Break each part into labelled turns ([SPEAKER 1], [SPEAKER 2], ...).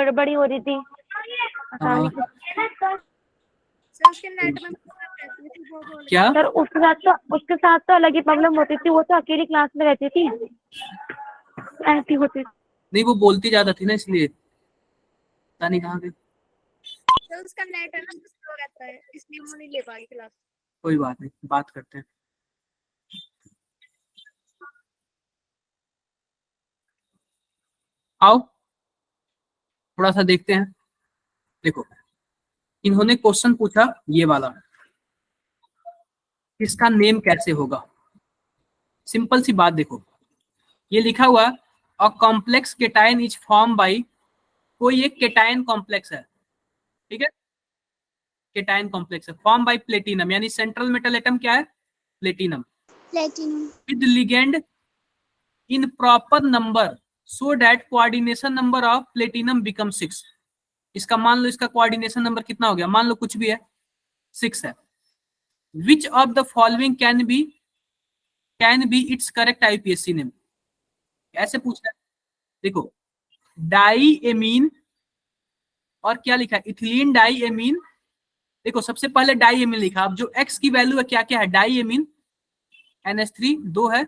[SPEAKER 1] गड़बड़ी हो रही थी।
[SPEAKER 2] हाँ।
[SPEAKER 3] सर उसके नेट में
[SPEAKER 2] क्या?
[SPEAKER 1] सर उसके साथ तो अलग ही प्रॉब्लम होती थी, वो तो अकेली क्लास में रहती थी, ऐसी होती थी।
[SPEAKER 2] नहीं वो बोलती ज्यादा थी ना, इसलिए पता नहीं कहाँ गई।
[SPEAKER 3] सर उसका नेट है ना स्लो रहता है, इसलिए वो नहीं ले पा रही क्लास।
[SPEAKER 2] कोई बात नहीं, बात करते हैं। आओ थोड़ा सा देखते हैं। देखो इन्होंने क्वेश्चन पूछा ये वाला, इसका नेम कैसे होगा। सिंपल सी बात देखो, ये लिखा हुआ a complex cation is form by, कोई एक केटायन कॉम्प्लेक्स है, ठीक है, केटायन कॉम्प्लेक्स है, फॉर्म बाय प्लेटिनम, यानी सेंट्रल मेटल एटम क्या है, platinum, with ligand in proper number so that coordination number of platinum become 6। इसका मान लो, इसका कोऑर्डिनेशन नंबर कितना हो गया, मान लो कुछ भी है, 6 है। विच of the following can be it's correct IPSC name, ऐसे पूछ रहा है। देखो डाई एमीन और क्या लिखा है, इथिलीन डाई एमीन। देखो सबसे पहले डाई एमीन लिखा, अब जो एक्स की वैल्यू है क्या क्या है, डाई एमीन NH3 2 है,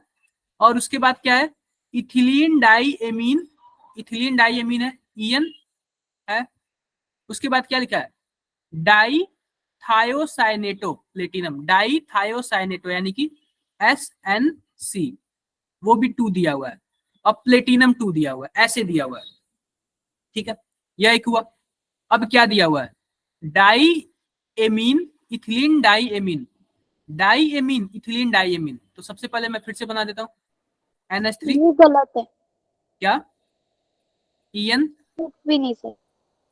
[SPEAKER 2] और उसके बाद क्या है, ethylene diamine, ethylene diamine है, EN है। उसके बाद क्या लिखा है, dithiocyanato platinum, dithiocyanato यानी कि SNC, वो भी 2 दिया हुआ है, और प्लेटिनम 2 दिया हुआ है, ऐसे दिया हुआ है, ठीक है, यह एक हुआ। अब क्या दिया हुआ है, diamine ethylene diamine, diamine ethylene diamine. तो सबसे पहले मैं फिर से बना देता हूँ, NH3
[SPEAKER 4] ये गलत है,
[SPEAKER 2] क्या, EN
[SPEAKER 4] कुछ भी नहीं सर।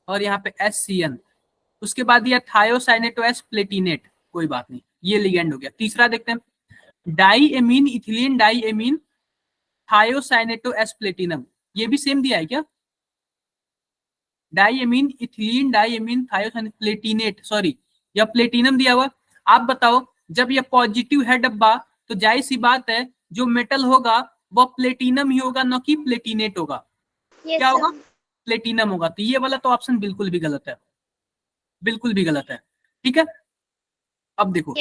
[SPEAKER 2] और यहाँ पे SCN। उसके बाद दिया थायोसाइनेटो एस प्लेटिनेट, कोई बात नहीं, ये लिगेंड हो गया। तीसरा देखते हैं, diamine ethylene diamine thiocyanato S platinum, ये भी सेम दिया है क्या, diamine ethylene diamine thiocyanate platinate, sorry यह प्लेटिनम दिया हुआ। आप बताओ जब यह पॉजिटिव है डब्बा, तो जाहिर सी बात है जो मेटल होगा वह प्लेटिनम ही होगा, न कि प्लेटिनेट होगा। क्या होगा, प्लेटिनम होगा। तो ये वाला तो ऑप्शन बिल्कुल भी गलत है, बिल्कुल भी गलत है, ठीक है। अब देखो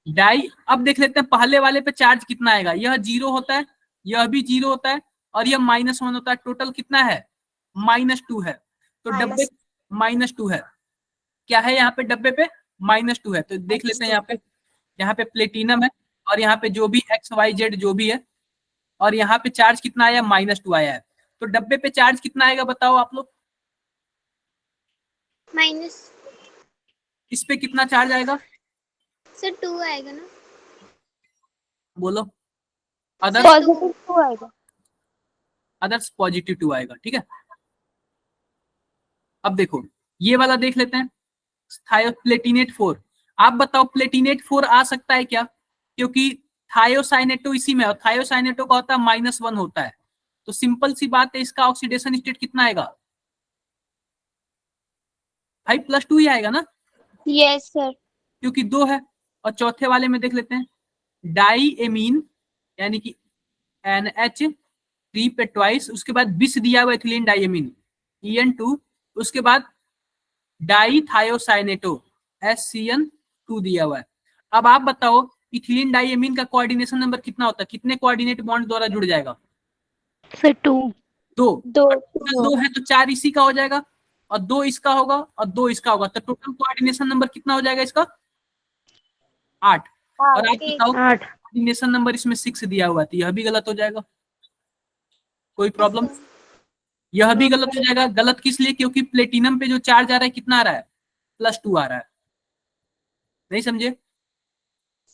[SPEAKER 2] डाई, अब देख लेते हैं पहले वाले पे चार्ज कितना आएगा, यह 0 होता है, यह भी 0 होता है, और यह -1 होता है, टोटल कितना है, -2 है। तो डब्बे -2 है, क्या है यहाँ पे डब्बे पे, -2 है। तो देख लेते हैं यहाँ पे प्लेटिनम है, और यहाँ पे जो भी XYZ जो भी है, और यहाँ पे चार्ज कितना आया, -2 आया है। तो डब्बे पे चार्ज कितना आएगा बताओ आप लोग,
[SPEAKER 3] माइनस,
[SPEAKER 2] इस पे कितना चार्ज आएगा
[SPEAKER 3] सर 2 आएगा ना,
[SPEAKER 2] बोलो, अदर्स
[SPEAKER 4] पॉजिटिव 2 आएगा।
[SPEAKER 2] पॉजिटिव 2 आएगा, ठीक है। अब देखो ये वाला देख लेते हैं, प्लेटिनेट 4। आप बताओ प्लेटिनेट 4 आ सकता है क्या, क्योंकि थायोसाइनेटो इसी में, और थायोसाइनेटो का होता है -1 होता है। तो सिंपल सी बात है, इसका ऑक्सीडेशन स्टेट कितना आएगा, 5+2 ही आएगा ना,
[SPEAKER 4] यस सर।
[SPEAKER 2] क्योंकि 2 है। और चौथे वाले में देख लेते हैं, डाई एमीन यानी कि NH3 पे ट्वाइस, उसके बाद बिस दिया हुआ इथिलीन डाई एमीन EN2, उसके बाद डाई थायोसाइनेटो SCN2 दिया हुआ है। अब आप बताओ इथिलीन डाई एमीन का कोऑर्डिनेशन नंबर कितना होता है, कितने कोऑर्डिनेट बॉन्ड द्वारा जुड़ जाएगा,
[SPEAKER 1] सर 2
[SPEAKER 2] दो है, तो 4 इसी का हो जाएगा, और 2 इसका होगा, और 2 इसका होगा, तो टोटल कोऑर्डिनेशन नंबर कितना हो जाएगा इसका, 8। और आप बताओ
[SPEAKER 1] 8,
[SPEAKER 2] कोऑर्डिनेशन नंबर इसमें 6 दिया हुआ है, तो यह भी गलत हो जाएगा, कोई प्रॉब्लम, यह भी गलत हो जाएगा। गलत किस लिए, क्योंकि प्लेटिनम पे जो चार्ज आ रहा है कितना आ रहा है, +2 आ रहा है, नहीं समझे,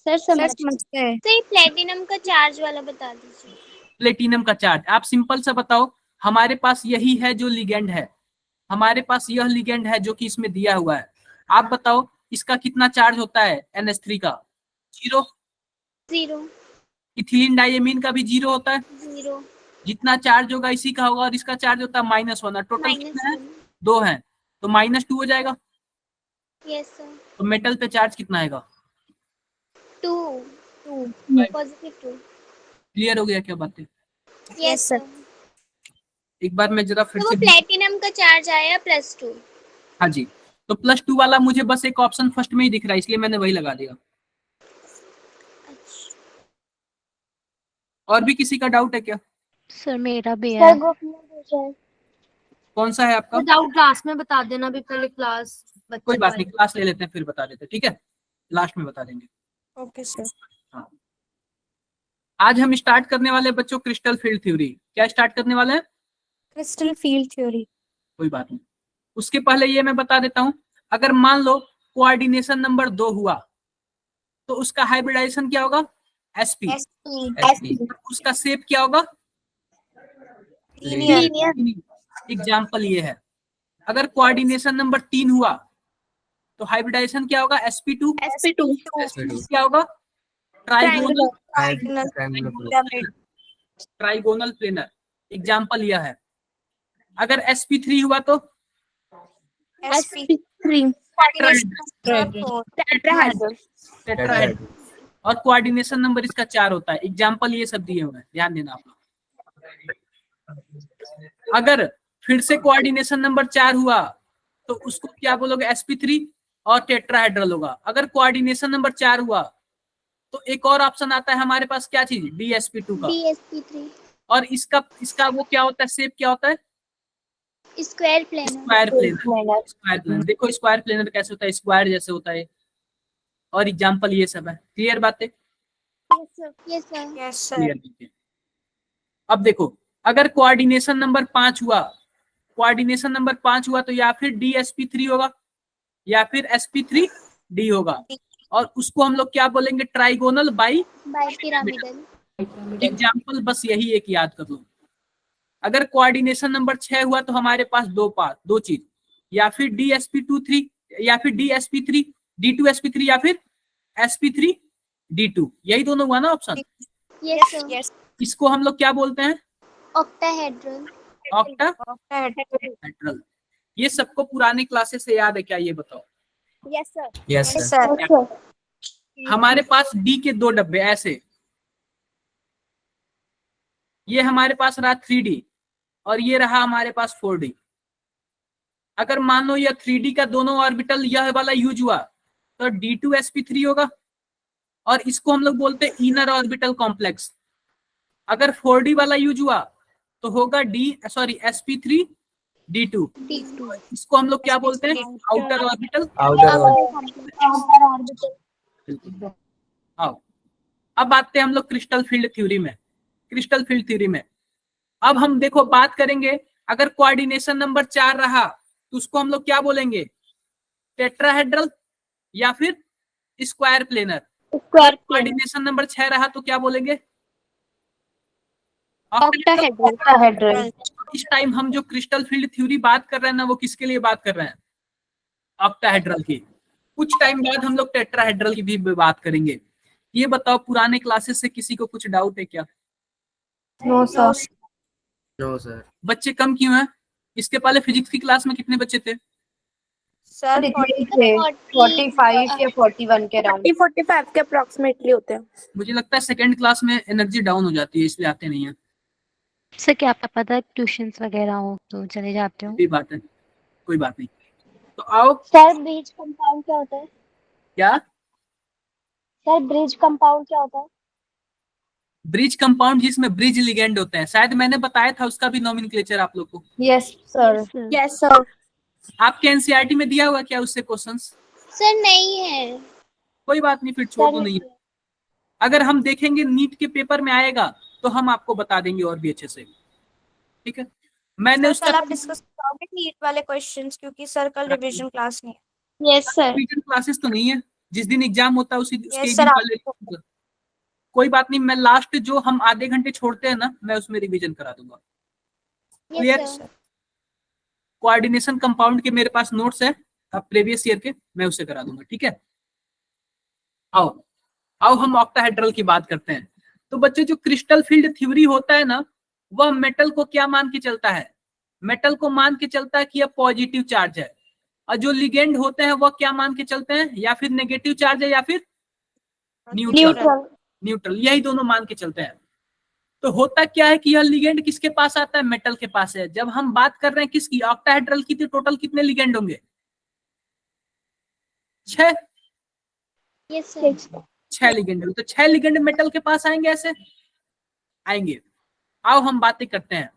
[SPEAKER 4] सर
[SPEAKER 3] समझते हैं। तो ये प्लेटिनम का चार्ज वाला बता दीजिए,
[SPEAKER 2] प्लेटिनम का चार्ज आप सिंपल सा बताओ, हमारे पास यही है जो लिगेंड है, हमारे पास यह लिगेंड है जो कि इसमें दिया हुआ है। आप बताओ इसका कितना चार्ज होता है NH3 का, 0।
[SPEAKER 3] 0
[SPEAKER 2] इथिलीन डाइएमीन का भी 0 होता है,
[SPEAKER 3] 0
[SPEAKER 2] जितना चार्ज होगा इसी का होगा, और इसका चार्ज होता है -1, टोटल कितना है, 2 है, तो -2 हो जाएगा।
[SPEAKER 3] यस सर,
[SPEAKER 2] तो मेटल पे चार्ज कितना आएगा,
[SPEAKER 3] 2 पॉजिटिव 2।
[SPEAKER 2] क्लियर हो गया क्या बातें,
[SPEAKER 3] यस सर।
[SPEAKER 2] एक बार मैं जरा फिर
[SPEAKER 3] तो वो
[SPEAKER 2] से,
[SPEAKER 3] प्लेटिनम का चार्ज आया +2।
[SPEAKER 2] हाँ जी, तो +2 वाला मुझे बस एक ऑप्शन फर्स्ट में ही दिख रहा है, इसलिए मैंने वही लगा दिया। और भी किसी का डाउट है क्या?
[SPEAKER 5] सर मेरा भी है।
[SPEAKER 4] सर ग्रुप में भेजा है।
[SPEAKER 2] कौन सा है आपका?
[SPEAKER 5] डाउट क्लास में बता देना, अभी पहले क्लास
[SPEAKER 2] कोई बात नहीं, क्लास ले लेते हैं फिर बता देते हैं, ठीक है, लास्ट में बता देंगे।
[SPEAKER 3] Okay sir.
[SPEAKER 2] हाँ, आज हम स्टार्ट करने वाले बच्चों क्रिस्टल फील्ड थ्योरी। क्या स्टार्ट करने वाले हैं?
[SPEAKER 3] Crystal field theory.
[SPEAKER 2] कोई बात नहीं, उसके पहले ये मैं बता देता हूं, अगर मान लो कोऑर्डिनेशन नंबर 2 हुआ तो उसका हाइब्रिडाइजेशन क्या होगा? sp। उसका शेप क्या होगा? एग्जाम्पल ये है। अगर कोऑर्डिनेशन नंबर 3 हुआ तो हाइब्रिडाइजेशन क्या होगा? sp2। क्या होगा? Trigonal planar. एग्जाम्पल यह है। अगर sp3 हुआ तो टेट्राहेड्रल। और कोऑर्डिनेशन नंबर इसका 4 होता है। एग्जाम्पल ये सब दिए हुए हैं, ध्यान देना आप लोग। अगर फिर से कोऑर्डिनेशन नंबर 4 हुआ तो उसको क्या बोलोगे? sp3 और टेट्राहेड्रल होगा। अगर कोऑर्डिनेशन नंबर 4 हुआ तो एक और ऑप्शन आता है हमारे पास, क्या चीज? dsp2 का। और इसका वो क्या होता है? शेप क्या होता है?
[SPEAKER 4] Square planar.
[SPEAKER 2] Square planar. देखो स्क्वायर प्लेनर कैसे होता है? स्क्वायर जैसे होता है। और एग्जाम्पल ये सब है। क्लियर बात है? क्लियर। अब देखो, अगर कोऑर्डिनेशन नंबर 5 हुआ, कोऑर्डिनेशन नंबर 5 हुआ तो या फिर dsp3 होगा या फिर sp3d होगा। और उसको हम लोग क्या बोलेंगे? Trigonal bi
[SPEAKER 4] pyramidal.
[SPEAKER 2] एग्जाम्पल बस यही एक याद कर लो। अगर कोऑर्डिनेशन नंबर 6 हुआ तो हमारे पास दो चीज, या फिर dsp23 या फिर dsp3 d2sp3 या फिर sp3d2। यही दोनों हुआ ना ऑप्शन? इसको हम लोग क्या बोलते हैं?
[SPEAKER 4] ऑक्टाहेड्रल।
[SPEAKER 2] ऑक्टाहेड्रल। ये सबको पुराने क्लासेस से याद है क्या? ये बताओ।
[SPEAKER 3] Yes sir.
[SPEAKER 2] हमारे पास डी के 2 डब्बे ऐसे, ये हमारे पास रहा 3D और ये रहा हमारे पास 4D। अगर मान लो यह 3D का दोनों ऑर्बिटल यह वाला यूज हुआ तो d2sp3 होगा और इसको हम लोग बोलते हैं इनर ऑर्बिटल कॉम्प्लेक्स। अगर 4D वाला यूज हुआ तो होगा sp3d2। इसको हम लोग क्या बोलते हैं? Outer orbital. आओ अब आते हैं हम लोग क्रिस्टल फील्ड थ्योरी में। क्रिस्टल फील्ड थ्योरी में अब हम देखो बात करेंगे, अगर कोऑर्डिनेशन नंबर 4 रहा तो उसको हम लोग क्या बोलेंगे? टेट्राहेड्रल या फिर स्क्वायर प्लेनर। कोऑर्डिनेशन नंबर 6 रहा तो क्या बोलेंगे?
[SPEAKER 4] ऑक्टाहेड्रल।
[SPEAKER 2] इस टाइम हम जो क्रिस्टल फील्ड थ्योरी बात कर रहे हैं ना, वो किसके लिए बात कर रहे हैं? ऑक्टाहेड्रल की। कुछ टाइम बाद हम लोग टेट्राहेड्रल की भी बात करेंगे। ये बताओ, पुराने क्लासेस से किसी को कुछ डाउट है क्या?
[SPEAKER 5] No sir.
[SPEAKER 6] No sir.
[SPEAKER 2] बच्चे कम क्यों हैं? इसके पहले फिजिक्स की क्लास में कितने बच्चे थे?
[SPEAKER 5] सर 45 या 41 के अराउंड।
[SPEAKER 3] 45 के अप्रोक्सीमेटली होते हैं।
[SPEAKER 2] मुझे लगता है सेकंड क्लास में एनर्जी डाउन हो जाती है, इसलिए आते नहीं है।
[SPEAKER 5] सर क्या आपको पता है ट्यूशंस वगैरह हो तो चले जाते हो?
[SPEAKER 2] कोई बात है, कोई बात नहीं। तो आओ।
[SPEAKER 4] सर ब्रिज कंपाउंड क्या होता है?
[SPEAKER 2] क्या?
[SPEAKER 4] सर ब्रिज कंपाउंड क्या होता है?
[SPEAKER 2] ब्रिज कंपाउंड जिसमें ब्रिज लिगेंड होते हैं, शायद मैंने बताया था उसका भी नोमेनक्लेचर आप लोग को।
[SPEAKER 5] Yes sir.
[SPEAKER 3] Yes sir.
[SPEAKER 2] आपके एनसीईआरटी में दिया हुआ क्या उससे क्वेश्चंस?
[SPEAKER 4] सर नहीं है।
[SPEAKER 2] कोई बात नहीं, फिर छोड़ दो। नहीं, अगर हम देखेंगे नीट के पेपर में आएगा तो हम आपको बता देंगे और भी अच्छे से। ठीक है, मैंने उसका
[SPEAKER 3] आप डिस्कस करोगे नीट वाले क्वेश्चंस, क्योंकि सर कल रिवीजन क्लास नहीं है।
[SPEAKER 4] Yes sir.
[SPEAKER 2] रिवीजन क्लासेस तो नहीं है, जिस दिन एग्जाम होता है उसके
[SPEAKER 3] Yes,
[SPEAKER 2] एक
[SPEAKER 3] sir,
[SPEAKER 2] दिन पहले। कोई बात नहीं, मैं लास्ट जो हम आधे घंटे छोड़ते हैं ना, मैं उसमें रिवीजन करा दूंगा। क्लियर? कोऑर्डिनेशन कंपाउंड के मेरे पास नोट्स है प्रीवियस ईयर के, मैं उसे करा दूंगा। ठीक है, आओ आओ हम ऑक्टाहेड्रल की बात करते हैं। तो बच्चों, जो क्रिस्टल फील्ड थ्योरी होता है ना, वह मेटल को क्या मान के चलता है? मेटल को मान के चलता है कि यह पॉजिटिव चार्ज है। और जो लिगेंड होते हैं वह क्या मान के चलते हैं? या फिर नेगेटिव चार्ज है या फिर न्यूट्रल। यही दोनों मान के चलते हैं। तो होता क्या है कि यह लिगेंड किसके पास आता है, मेटल के पास है। जब हम बात कर रहे हैं किसकी, ऑक्टाहेड्रल की, तो टोटल कितने लिगेंड होंगे, 6।
[SPEAKER 4] Yes sir.
[SPEAKER 2] 6 लिगेंड, तो 6 लिगेंड मेटल के पास आएंगे, ऐसे आएंगे। आओ हम बातें करते हैं।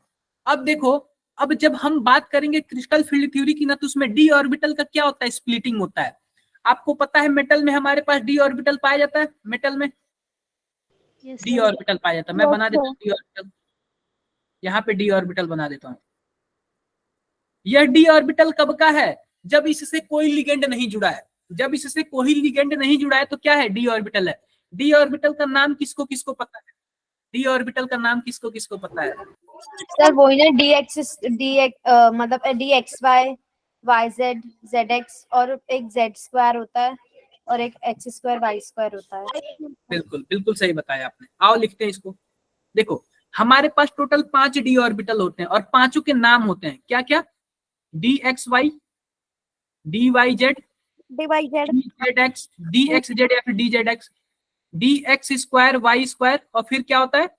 [SPEAKER 2] अब देखो, अब जब हम बात करेंगे क्रिस्टल फील्ड थ्योरी की ना, तो उसमें डी ऑर्बिटल का क्या होता है, स्प्लिटिंग होता है। आपको पता है मेटल में हमारे पास डी ऑर्बिटल पाया जाता है, मेटल में
[SPEAKER 5] यस
[SPEAKER 2] डी
[SPEAKER 5] सर।
[SPEAKER 2] ऑर्बिटल पाया जाता है। मैं बना देता हूँ डी ऑर्बिटल, यहाँ पे डी ऑर्बिटल बना देता हूँ। यह डी ऑर्बिटल कब का है, जब इससे कोई लिगेंड नहीं जुड़ा है। जब इससे कोई लिगेंड नहीं जुड़ा है तो क्या है, डी ऑर्बिटल है। डी ऑर्बिटल का नाम किसको किसको पता है, डी ऑर्बिटल का नाम किसको किसको पता है?
[SPEAKER 6] सर वही ना, मतलब DXY, YZ, ZX और एक Z² होता है और एक X² Y² होता है।
[SPEAKER 2] बिल्कुल बिल्कुल सही बताया आपने। आओ लिखते हैं इसको। देखो हमारे पास टोटल 5 डी ऑर्बिटल होते हैं और पांचों के नाम होते हैं क्या क्या, DXY, DYZ,
[SPEAKER 1] DYZ,
[SPEAKER 2] DZX, DXZ या फिर DZX, DX² Y² और फिर क्या होता है,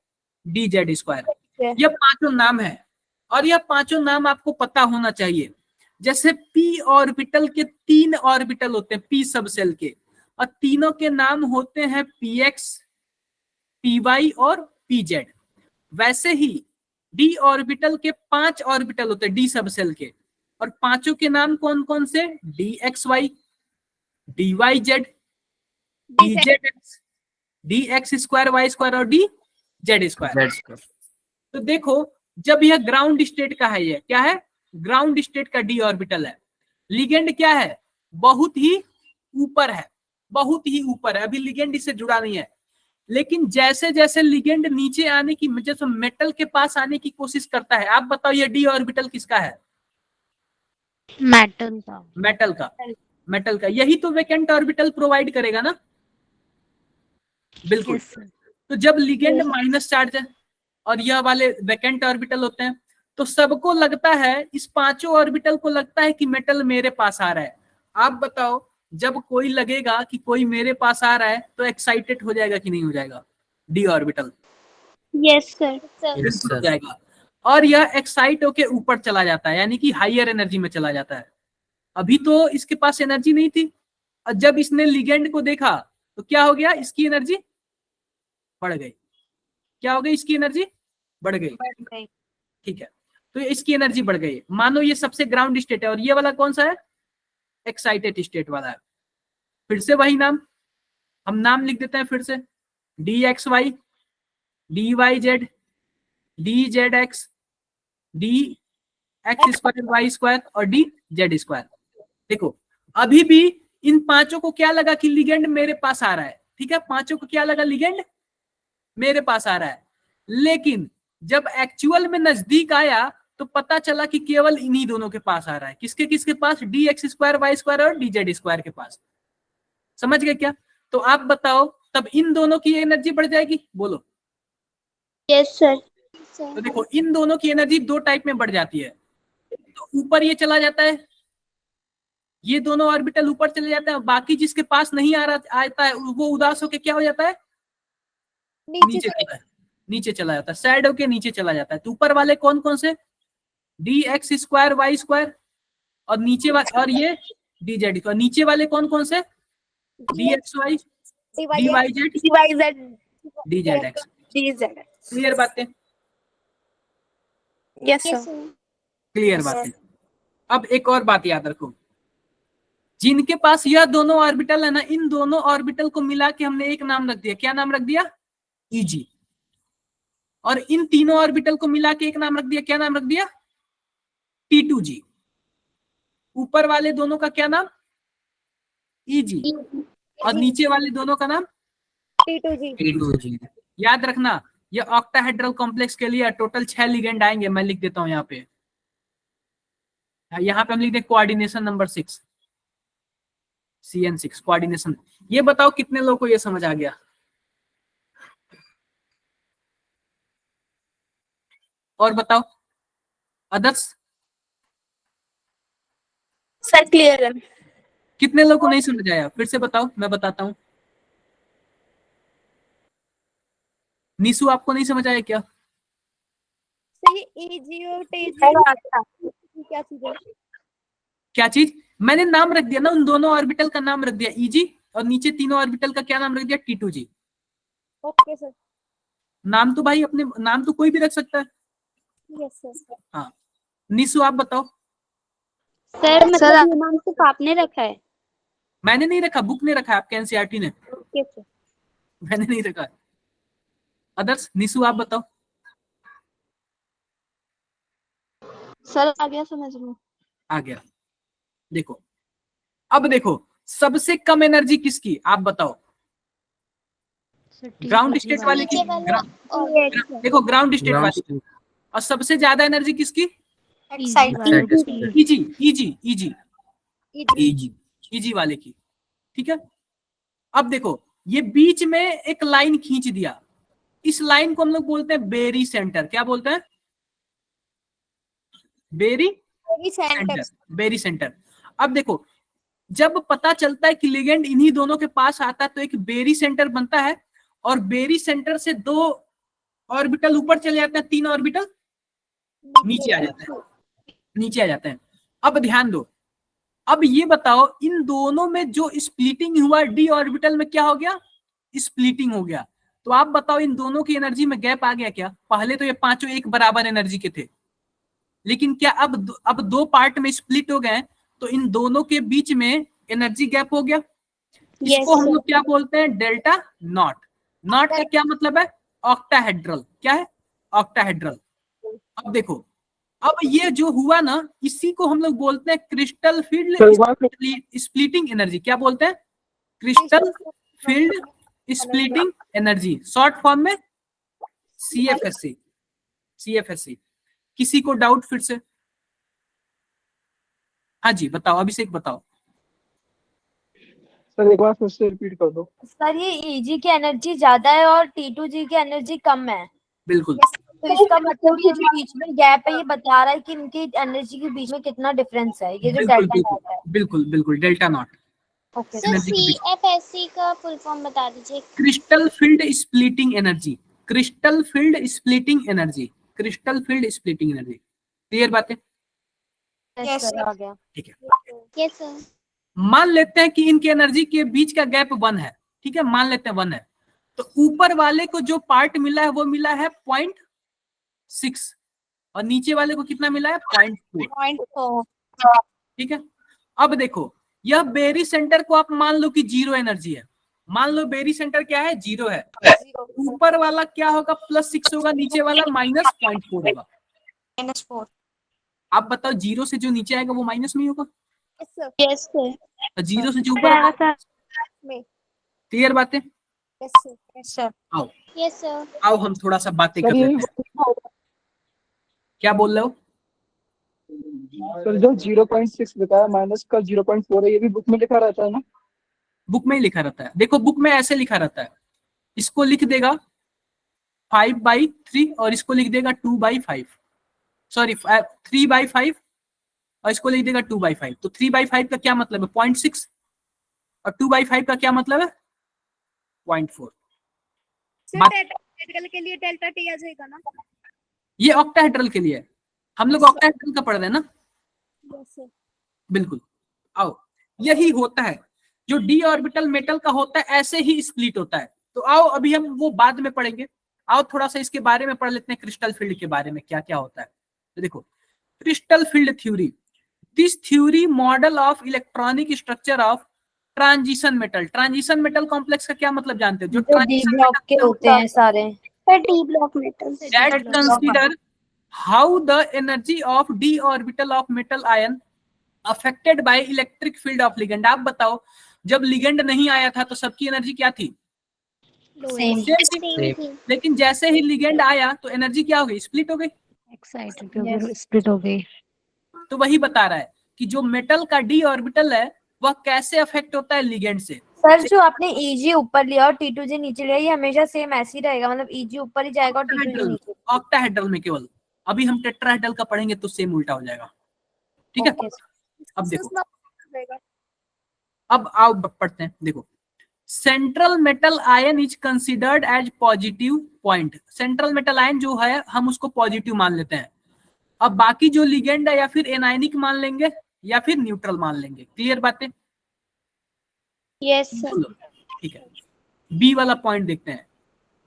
[SPEAKER 2] DZ²। यह पांचों नाम है और यह पांचों नाम आपको पता होना चाहिए। जैसे p ऑर्बिटल के 3 ऑर्बिटल होते हैं p सब सेल के, और तीनों के नाम होते हैं px, py और pz। वैसे ही d ऑर्बिटल के 5 ऑर्बिटल होते हैं d सब सेल के, और पांचों के नाम कौन कौन से, dxy, dyz, dzx, dx² y² और dz²। तो देखो जब यह ग्राउंड स्टेट का है, ये क्या है, ग्राउंड स्टेट का डी ऑर्बिटल है। लिगेंड क्या है, बहुत ही ऊपर है, बहुत ही ऊपर है, अभी लिगेंड इससे जुड़ा नहीं है। लेकिन जैसे जैसे लिगेंड नीचे आने की, जैसे मेटल के पास आने की कोशिश करता है, आप बताओ ये डी ऑर्बिटल किसका है,
[SPEAKER 5] मेटल का।
[SPEAKER 2] मेटल का, मेटल का। यही तो वैकेंट ऑर्बिटल प्रोवाइड करेगा ना, बिल्कुल।
[SPEAKER 5] Yes sir.
[SPEAKER 2] तो जब लिगेंड माइनस चार्ज है और यह वाले वैकेंट ऑर्बिटल होते हैं, तो सबको लगता है, इस पांचों ऑर्बिटल को लगता है कि मेटल मेरे पास आ रहा है। आप बताओ जब कोई लगेगा कि कोई मेरे पास आ रहा है तो एक्साइटेड हो जाएगा कि नहीं हो जाएगा, डी ऑर्बिटल?
[SPEAKER 4] Yes sir.
[SPEAKER 2] बिल्कुल हो जाएगा। और यह एक्साइट होके ऊपर चला जाता है, यानी कि हायर एनर्जी में चला जाता है। अभी तो इसके पास एनर्जी नहीं थी, और जब इसने लिगेंड को देखा तो क्या हो गया, इसकी एनर्जी बढ़ गई। क्या हो गई, इसकी एनर्जी बढ़ गई। ठीक है, तो इसकी एनर्जी बढ़ गई। मानो ये सबसे ग्राउंड स्टेट है और ये वाला कौन सा है, एक्साइटेड स्टेट वाला है। फिर से वही नाम, हम नाम लिख देते हैं फिर से, DXY, DYZ, DZX, DX² Y² और DZ²। देखो अभी भी इन पांचों को क्या लगा कि लिगेंड मेरे पास आ रहा है, ठीक है, पांचों को क्या लगा, लिगेंड मेरे पास आ रहा है। लेकिन जब एक्चुअल में नजदीक आया तो पता चला कि केवल इन्हीं दोनों के पास आ रहा है। किसके किसके पास, DX² Y² और DZ² के पास। समझ गए क्या? तो आप बताओ तब इन दोनों की एनर्जी बढ़ जाएगी, बोलो।
[SPEAKER 4] Yes sir.
[SPEAKER 2] तो देखो इन दोनों की एनर्जी 2 टाइप में बढ़ जाती है। तो ऊपर ये चला जाता है, ये दोनों ऑर्बिटल ऊपर चले जाते हैं, बाकी जिसके पास नहीं आ रहा आता है वो उदास होके क्या हो जाता है, नीचे चला जाता है, सैड होके नीचे चला जाता है। तो ऊपर वाले कौन कौन से, DX² Y² और नीचे वाले, और ये DZ²। नीचे वाले कौन कौन से, DXY, DYZ, DZX। क्लियर बातें?
[SPEAKER 6] Yes
[SPEAKER 4] yes
[SPEAKER 6] sir.
[SPEAKER 4] Sir.
[SPEAKER 2] Clear बातें। अब एक और बात याद रखो, जिनके पास यह दोनों ऑर्बिटल है ना, इन दोनों ऑर्बिटल को मिला के हमने एक नाम रख दिया। क्या नाम रख दिया, EG। और इन तीनों ऑर्बिटल को मिला के एक नाम रख दिया। क्या नाम रख दिया, T2G। ऊपर वाले दोनों का क्या नाम, EG, और नीचे वाले दोनों का नाम T2G। याद रखना, ये ऑक्टाहेड्रल कॉम्प्लेक्स के लिए टोटल 6 लिगेंड आएंगे। मैं लिख देता हूं यहाँ पे हम लिख दें कोऑर्डिनेशन नंबर 6, CN6 कोऑर्डिनेशन। ये बताओ कितने लोगों को ये समझ आ गया, और बताओ अदर्स,
[SPEAKER 6] सर क्लियर है।
[SPEAKER 2] कितने लोगों को नहीं समझ आया, फिर से बताओ, मैं बताता हूं। निशु आपको नहीं समझ आया क्या?
[SPEAKER 3] सही EG और TG क्या चीज है?
[SPEAKER 2] क्या चीज? मैंने नाम रख दिया ना, उन दोनों ऑर्बिटल का नाम रख दिया Eg, और नीचे तीनों ऑर्बिटल का क्या नाम रख दिया? T2G।
[SPEAKER 3] Okay sir.
[SPEAKER 2] नाम तो भाई अपने नाम तो कोई भी रख सकता है।
[SPEAKER 3] Yes sir.
[SPEAKER 2] हाँ, निशु आप बताओ।
[SPEAKER 4] सर मतलब ये नाम सिर्फ आपने रखा है?
[SPEAKER 2] मैंने नहीं रखा, बुक ने रखा है, आपके एनसीईआरटी ने।
[SPEAKER 4] Okay sir.
[SPEAKER 2] मैंने नहीं रखा। अदर्स, निशु आप बताओ।
[SPEAKER 4] सर आ गया समझ में।
[SPEAKER 2] आ गया। देखो, अब देखो सबसे कम एनर्जी किसकी, आप बताओ। ग्राउंड स्टेट वाले की। देखो ग्राउंड स्टेट वाले। और सबसे ज्यादा एनर्जी किसकी? ईजी वाले की। ठीक है, अब देखो ये बीच में एक लाइन खींच दिया, इस लाइन को हम लोग बोलते हैं बेरी सेंटर। क्या बोलते हैं? Barycentre. Barycentre. अब देखो, जब पता चलता है कि लिगेंड इन्हीं दोनों के पास आता है तो एक बेरी सेंटर बनता है, और बेरी सेंटर से 2 ऑर्बिटल ऊपर चले जाते हैं, 3 ऑर्बिटल नीचे आ जाते हैं, नीचे आ जाते हैं। अब ध्यान दो, अब ये बताओ इन दोनों में जो स्प्लिटिंग हुआ डी ऑर्बिटल में क्या हो गया? स्प्लिटिंग हो गया। तो आप बताओ इन दोनों की एनर्जी में गैप आ गया क्या? पहले तो ये पांचों एक बराबर एनर्जी के थे, लेकिन क्या अब 2 पार्ट में स्प्लिट हो गए, तो इन दोनों के बीच में एनर्जी गैप हो गया। इसको हम लोग क्या बोलते हैं? Delta not. नॉट का क्या मतलब है? ऑक्टाहेड्रल। क्या है? ऑक्टाहेड्रल। अब देखो, अब ये जो हुआ ना, इसी को हम लोग बोलते हैं क्रिस्टल फील्ड स्प्लिटिंग एनर्जी। क्या बोलते हैं? Crystal field splitting energy, short form में CFSE। CFSE। किसी को डाउट फिर से? हाँ जी बताओ, अभिषेक बताओ।
[SPEAKER 7] सर एक बार फिर से रिपीट कर दो।
[SPEAKER 6] सर ये EG की एनर्जी ज्यादा है और T2G की एनर्जी कम है।
[SPEAKER 2] बिल्कुल।
[SPEAKER 6] तो इसका मतलब ये जो बीच में गैप है ये बता रहा है कि इनकी एनर्जी के बीच में कितना डिफरेंस है। ये जो डेल्टा नॉट है।
[SPEAKER 2] बिल्कुल बिल्कुल delta not.
[SPEAKER 6] Okay
[SPEAKER 4] sir CFSE का फुल फॉर्म बता दीजिए।
[SPEAKER 2] Crystal field splitting energy. Crystal field splitting energy. Crystal field splitting energy. Clear बात है?
[SPEAKER 6] यस सर, आ गया।
[SPEAKER 2] ठीक है,
[SPEAKER 4] यस सर।
[SPEAKER 2] मान लेते हैं कि इनकी एनर्जी के बीच का गैप 1 है। ठीक है, मान लेते हैं 1 है, तो ऊपर वाले को जो पार्ट मिला है वो मिला है 0.6, और नीचे वाले को कितना मिला है? 0.4। ठीक है, अब देखो यह बेरी सेंटर को आप मान लो कि 0 एनर्जी है। मान लो बेरी सेंटर क्या है? 0 है। ऊपर वाला क्या होगा? +6 होगा, नीचे वाला -0.4 होगा।
[SPEAKER 3] -4।
[SPEAKER 2] आप बताओ 0 से जो नीचे आएगा वो माइनस में ही होगा,
[SPEAKER 4] यस सर।
[SPEAKER 2] तो 0 से जो ऊपर आएगा। क्लियर बात है?
[SPEAKER 3] Yes sir.
[SPEAKER 2] आओ
[SPEAKER 4] यस सर।
[SPEAKER 2] आओ हम थोड़ा सा बातें कर लेते हैं। क्या बोल रहे हो?
[SPEAKER 7] सर जो 0.6 बताया माइनस का 0.4 है, ये भी बुक में लिखा रहता है ना?
[SPEAKER 2] बुक में ही लिखा रहता है। देखो बुक में ऐसे लिखा रहता है, इसको लिख देगा 5/3 और इसको लिख देगा 2/5, सॉरी 3/5, और इसको लिख देगा 2/5। तो 3/5 का क्या मतलब है? 0.6, और 2/5 का क्या मतलब है? 0.4।
[SPEAKER 3] टेट्राहेड्रल के लिए डेल्टा टी आ जाएगा ना?
[SPEAKER 2] ये ऑक्टाहेड्रल के लिए है, हम लोग ऑक्टाहेड्रल का पढ़ रहे हैं ना।
[SPEAKER 3] Yes sir.
[SPEAKER 2] बिल्कुल। आओ, यही होता है जो डी ऑर्बिटल मेटल का होता है, ऐसे ही स्प्लिट होता है। तो आओ अभी हम वो बाद में पढ़ेंगे, आओ थोड़ा सा इसके बारे में पढ़ लेते हैं, क्रिस्टल फील्ड के बारे में क्या क्या होता है। तो देखो, crystal field theory, this theory model of electronic structure of transition metal. Transition metal complex का क्या मतलब जानते हो? जो
[SPEAKER 6] डी ब्लॉक के होते हैं सारे।
[SPEAKER 4] D block metal.
[SPEAKER 2] that consider how the energy of d orbital of metal ion affected by electric field of ligand। आप बताओ जब लिगेंड नहीं आया था तो सबकी एनर्जी क्या थी?
[SPEAKER 6] सेम।
[SPEAKER 2] लेकिन जैसे ही लिगेंड आया तो एनर्जी क्या हो गई? स्प्लिट हो गई।
[SPEAKER 5] एक्साइटेड हो गई, स्प्लिट हो गई।
[SPEAKER 2] तो वही बता रहा है कि जो मेटल का डी ऑर्बिटल है वह कैसे अफेक्ट होता है लिगेंड से।
[SPEAKER 6] सर जो आपने EG ऊपर लिया और T2G नीचे लिया, ये हमेशा सेम ऐसे ही रहेगा, मतलब EG ऊपर ही जाएगा और T2G नीचे।
[SPEAKER 2] ऑक्टाहेड्रल में केवल, अभी हम टेट्राहेड्रल का पढ़ेंगे तो सेम उल्टा हो जाएगा। ठीक है, अब देखो, अब आओ पढ़ते हैं। देखो, central metal ion is considered as positive point. Central metal ion जो है हम उसको पॉजिटिव मान लेते हैं। अब बाकी जो लिगेंड है या फिर एनायनिक मान लेंगे या फिर न्यूट्रल मान लेंगे। क्लियर बातें?
[SPEAKER 4] Yes sir.
[SPEAKER 2] ठीक है, बी वाला पॉइंट देखते हैं।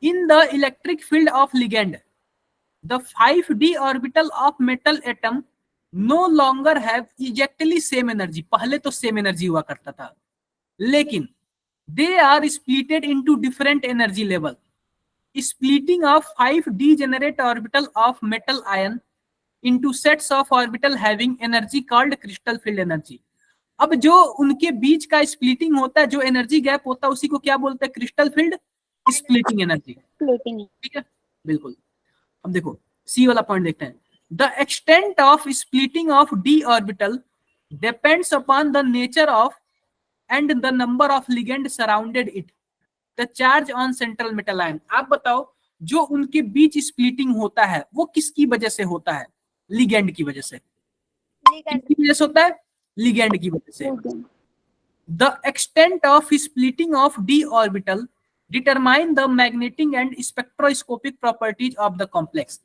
[SPEAKER 2] In the electric field of ligand the 5d orbital of metal atom no longer have exactly same energy. पहले तो सेम एनर्जी हुआ करता था, लेकिन they are splitted into different energy level. Splitting of 5d generate orbital of metal ion into sets of orbital having energy called crystal field energy। अब जो उनके बीच का स्प्लिटिंग होता है, जो एनर्जी गैप होता है, उसी को क्या बोलते हैं? Crystal field splitting energy. ठीक है, बिल्कुल। अब देखो सी वाला पॉइंट देखते हैं। The extent of splitting of D orbital depends upon the nature of and the number of ligand surrounded it the charge on central metal ion. आप बताओ, जो उनके बीच स्प्लिटिंग होता है वो किसकी वजह से होता है? लिगेंड की वजह से। किसकी वजह से होता है? लिगेंड की वजह से। The extent of splitting of D orbital determine the magnetic and spectroscopic properties of the complex.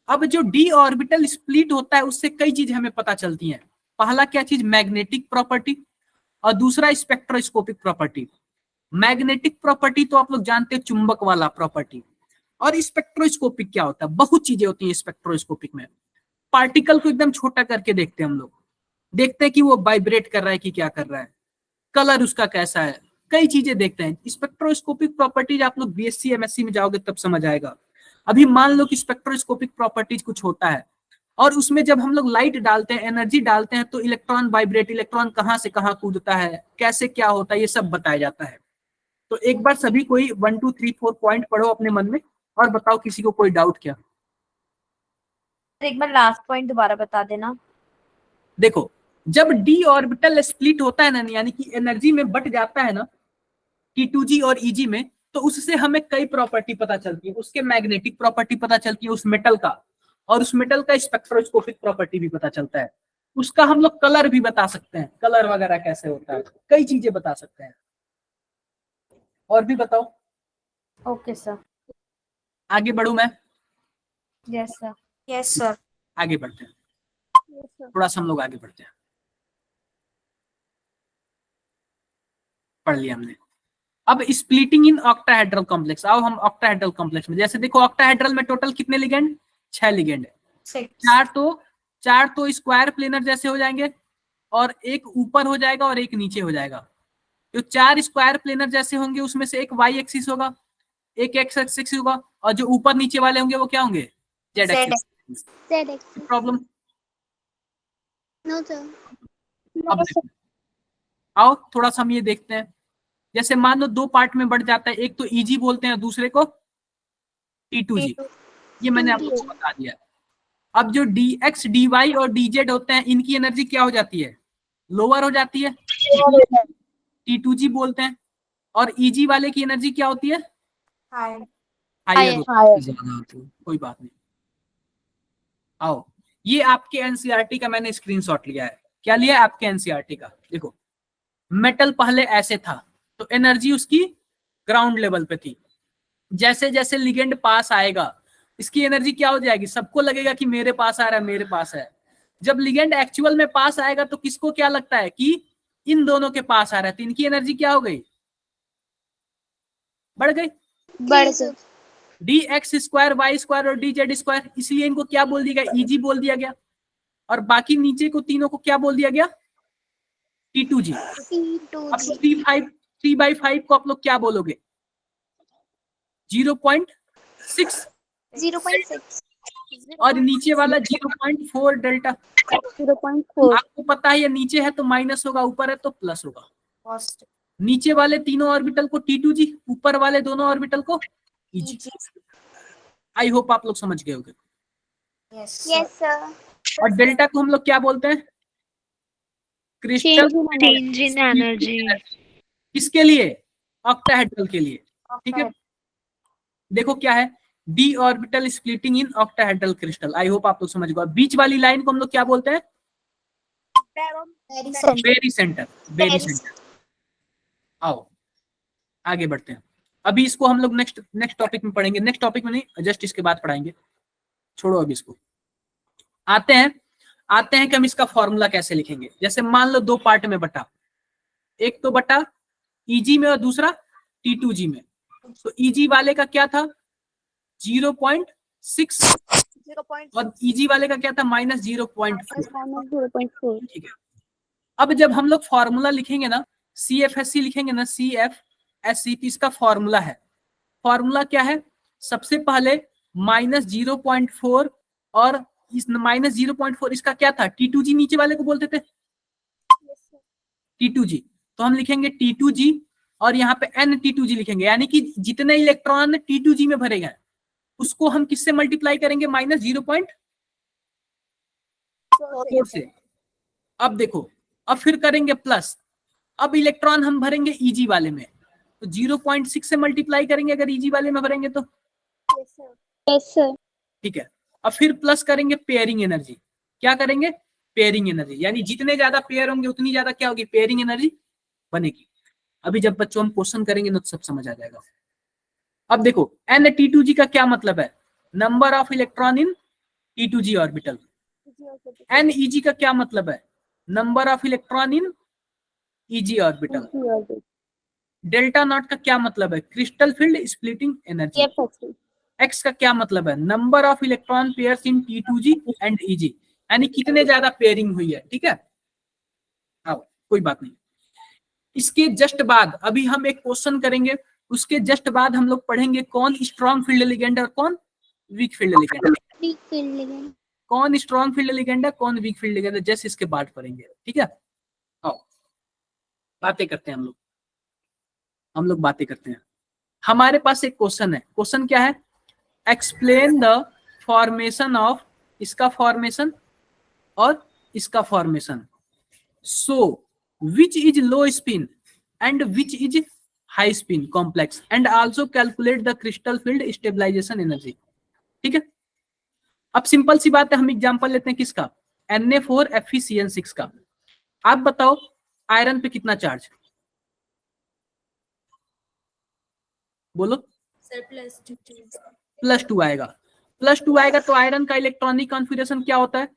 [SPEAKER 2] अब जो डी ऑर्बिटल स्प्लिट होता है उससे कई चीज हमें पता चलती हैं। पहला क्या चीज? मैग्नेटिक प्रॉपर्टी, और दूसरा स्पेक्ट्रोस्कोपिक प्रॉपर्टी। मैग्नेटिक प्रॉपर्टी तो आप लोग जानते हैं, चुंबक वाला प्रॉपर्टी। और स्पेक्ट्रोस्कोपिक क्या होता है? बहुत चीजें होती हैं स्पेक्ट्रोस्कोपिक में। पार्टिकल को एकदम छोटा करके देखते हैं हम लोग, देखते हैं कि वो वाइब्रेट कर रहा है कि क्या कर रहा है, कलर उसका कैसा है, कई चीजें देखते हैं। स्पेक्ट्रोस्कोपिक प्रॉपर्टीज आप लोग बीएससी एमएससी में जाओगे तब समझ आएगा। अभी मान लो कि स्पेक्ट्रोस्कोपिक प्रॉपर्टीज कुछ होता है और उसमें जब हम लोग लाइट डालते हैं, एनर्जी डालते हैं, तो इलेक्ट्रॉन वाइब्रेट, इलेक्ट्रॉन कहाँ से कहाँ कूदता है, कैसे क्या होता है, ये सब बताया जाता है। तो एक बार सभी कोई 1 2 3 4 पॉइंट पढ़ो अपने मन में और बताओ किसी को कोई डाउट क्या।
[SPEAKER 6] एक बार लास्ट पॉइंट दोबारा बता देना।
[SPEAKER 2] देखो, जब डी ऑर्बिटल स्प्लिट होता है ना, यानी कि एनर्जी में बट जाता है ना T2g और Eg में, तो उससे हमें कई प्रॉपर्टी पता चलती है। उसके मैग्नेटिक प्रॉपर्टी पता चलती है उस मेटल का, और उस मेटल का स्पेक्ट्रोस्कोपिक प्रॉपर्टी भी पता चलता है। उसका हम लोग कलर भी बता सकते हैं, कलर वगैरह कैसे होता है, कई चीजें बता सकते हैं। और भी बताओ।
[SPEAKER 6] Okay sir.
[SPEAKER 2] आगे बढ़ू मैं?
[SPEAKER 6] Yes sir. Yes sir.
[SPEAKER 2] आगे बढ़ते हैं, थोड़ा सा हम लोग आगे बढ़ते हैं। पढ़ लिया हमने। अब स्प्लिटिंग इन ऑक्टाहेड्रल कॉम्प्लेक्स। आओ हम ऑक्टाहेड्रल कॉम्प्लेक्स में, जैसे देखो ऑक्टाहेड्रल में टोटल कितने लिगेंड? 6 लिगेंड है। चार तो स्क्वायर प्लेनर जैसे हो जाएंगे, और एक ऊपर हो जाएगा और एक नीचे हो जाएगा। जो 4 स्क्वायर प्लेनर जैसे होंगे उसमें से एक वाई एक्सिस होगा, एक एक्स एक्सिस होगा, और जो ऊपर नीचे वाले होंगे वो क्या होंगे? Z axis. Problem?
[SPEAKER 4] No sir.
[SPEAKER 2] अब आओ थोड़ा सा हम ये देखते हैं। जैसे मान लो 2 पार्ट में बढ़ जाता है, एक तो Eg बोलते हैं, दूसरे को T2g। ये मैंने आपको बता दिया। अब जो dx dy और dz होते हैं, इनकी एनर्जी क्या हो जाती है? लोअर हो जाती है, T2g बोलते हैं। और Eg वाले की एनर्जी क्या होती है? हायर होती है। कोई बात नहीं। आओ, ये आपके एनसीईआरटी का मैंने स्क्रीनशॉट लिया है। क्या लिया है? आपके एनसीईआरटी का। देखो, मेटल पहले ऐसे था तो एनर्जी उसकी ग्राउंड लेवल पे थी। जैसे जैसे लिगेंड पास आएगा इसकी एनर्जी क्या हो जाएगी? सबको लगेगा कि मेरे पास आ रहा है, मेरे पास है। जब लिगेंड एक्चुअल में पास आएगा तो किसको क्या लगता है कि इन दोनों के पास आ रहा है, तो इनकी एनर्जी क्या हो गई? बढ़ गई। dx स्क्वायर y स्क्वायर और dz स्क्वायर, इसलिए इनको क्या बोल दिया गया? Eg बोल दिया गया। और बाकी नीचे को तीनों को क्या बोल दिया गया? T2g। अब 3/5 को आप लोग क्या बोलोगे? 0.6। और नीचे वाला 0.4 डेल्टा।
[SPEAKER 4] 0.4।
[SPEAKER 2] आपको पता है ये नीचे है तो माइनस होगा, ऊपर है तो प्लस होगा। नीचे वाले तीनों ऑर्बिटल को T2g, ऊपर वाले दोनों ऑर्बिटल को Eg। आई होप आप लोग समझ गए होंगे।
[SPEAKER 4] Yes sir.
[SPEAKER 2] और डेल्टा को हम लोग क्या बोलते हैं? Crystal
[SPEAKER 5] change in energy.
[SPEAKER 2] किसके लिए? ऑक्टाहेड्रल के लिए। ठीक है, देखो क्या है? D orbital splitting in octahedral crystal. I hope आप लोग समझ गए। बीच वाली लाइन को हम लोग क्या बोलते हैं? Barycentre. Barycentre. आओ आगे बढ़ते हैं। अभी इसको हम लोग नेक्स्ट टॉपिक में पढ़ेंगे, नेक्स्ट टॉपिक में नहीं, जस्ट इसके बाद पढ़ाएंगे, छोड़ो अभी इसको। आते हैं कि हम इसका फॉर्मूला कैसे लिखेंगे। जैसे मान लो दो पार्ट में बटा, एक तो बटा Eg में और दूसरा T2G में। तो Eg वाले का क्या था 0.6 और Eg वाले का क्या था -0.4।
[SPEAKER 4] 0.4
[SPEAKER 2] ठीक है, अब जब हम लोग फॉर्मूला लिखेंगे ना, CFSC लिखेंगे ना, CFSC, इसका फॉर्मूला है, फॉर्मूला क्या है, सबसे पहले -0.4 और इस -0.4 इसका क्या था T2G, नीचे वाले को बोलते थे T2G। तो हम लिखेंगे T2G और यहाँ पे NT2G लिखेंगे, यानी कि जितने इलेक्ट्रॉन T2G में भरे गए उसको हम किससे मल्टीप्लाई करेंगे -0.4 से। अब देखो, अब फिर करेंगे प्लस, अब इलेक्ट्रॉन हम भरेंगे Eg वाले में, तो 0.6 से मल्टीप्लाई करेंगे अगर Eg वाले में भरेंगे तो।
[SPEAKER 4] Yes sir.
[SPEAKER 2] ठीक है, अब फिर प्लस करेंगे पेयरिंग एनर्जी। क्या करेंगे, पेयरिंग एनर्जी, यानी जितने ज्यादा पेयर होंगे उतनी ज्यादा क्या होगी, पेयरिंग एनर्जी बनेगी। अभी जब बच्चों हम क्वेश्चन करेंगे ना तो सब समझ आ जाएगा। अब देखो NT2G का क्या मतलब है, number of electron in T2G orbital. NEG का क्या मतलब है, number of electron in EG orbital. Delta not का क्या मतलब है, crystal field splitting energy. X का क्या मतलब है, number of electron pairs in T2G and EG, यानी कितने ज्यादा पेयरिंग हुई है। ठीक है, आओ कोई बात नहीं। इसके जस्ट बाद अभी हम एक क्वेश्चन करेंगे, उसके जस्ट बाद हम लोग पढ़ेंगे कौन स्ट्रॉन्ग फील्ड लिगेंड और कौन वीक फील्ड लिगेंड, कौन स्ट्रॉन्ग फील्ड लिगेंड है कौन वीक फील्ड लिगेंड है, जैसे इसके बाद पढ़ेंगे। ठीक है, आओ बातें करते हैं हम लोग बातें करते हैं। हमारे पास एक क्वेश्चन है, क्वेश्चन क्या है, एक्सप्लेन द फॉर्मेशन ऑफ, इसका फॉर्मेशन और इसका formation, so which is low spin and which is high spin complex and also calculate the crystal field stabilisation energy. ठीक है, अब सिंपल सी बात है, हम एग्जांपल लेते हैं किसका, Na4FeCN6 का। आप बताओ आयरन पे कितना चार्ज, बोलो
[SPEAKER 3] सर
[SPEAKER 2] +2 आएगा, +2 आएगा तो आयरन का इलेक्ट्रॉनिक कॉन्फ़िगरेशन क्या होता है,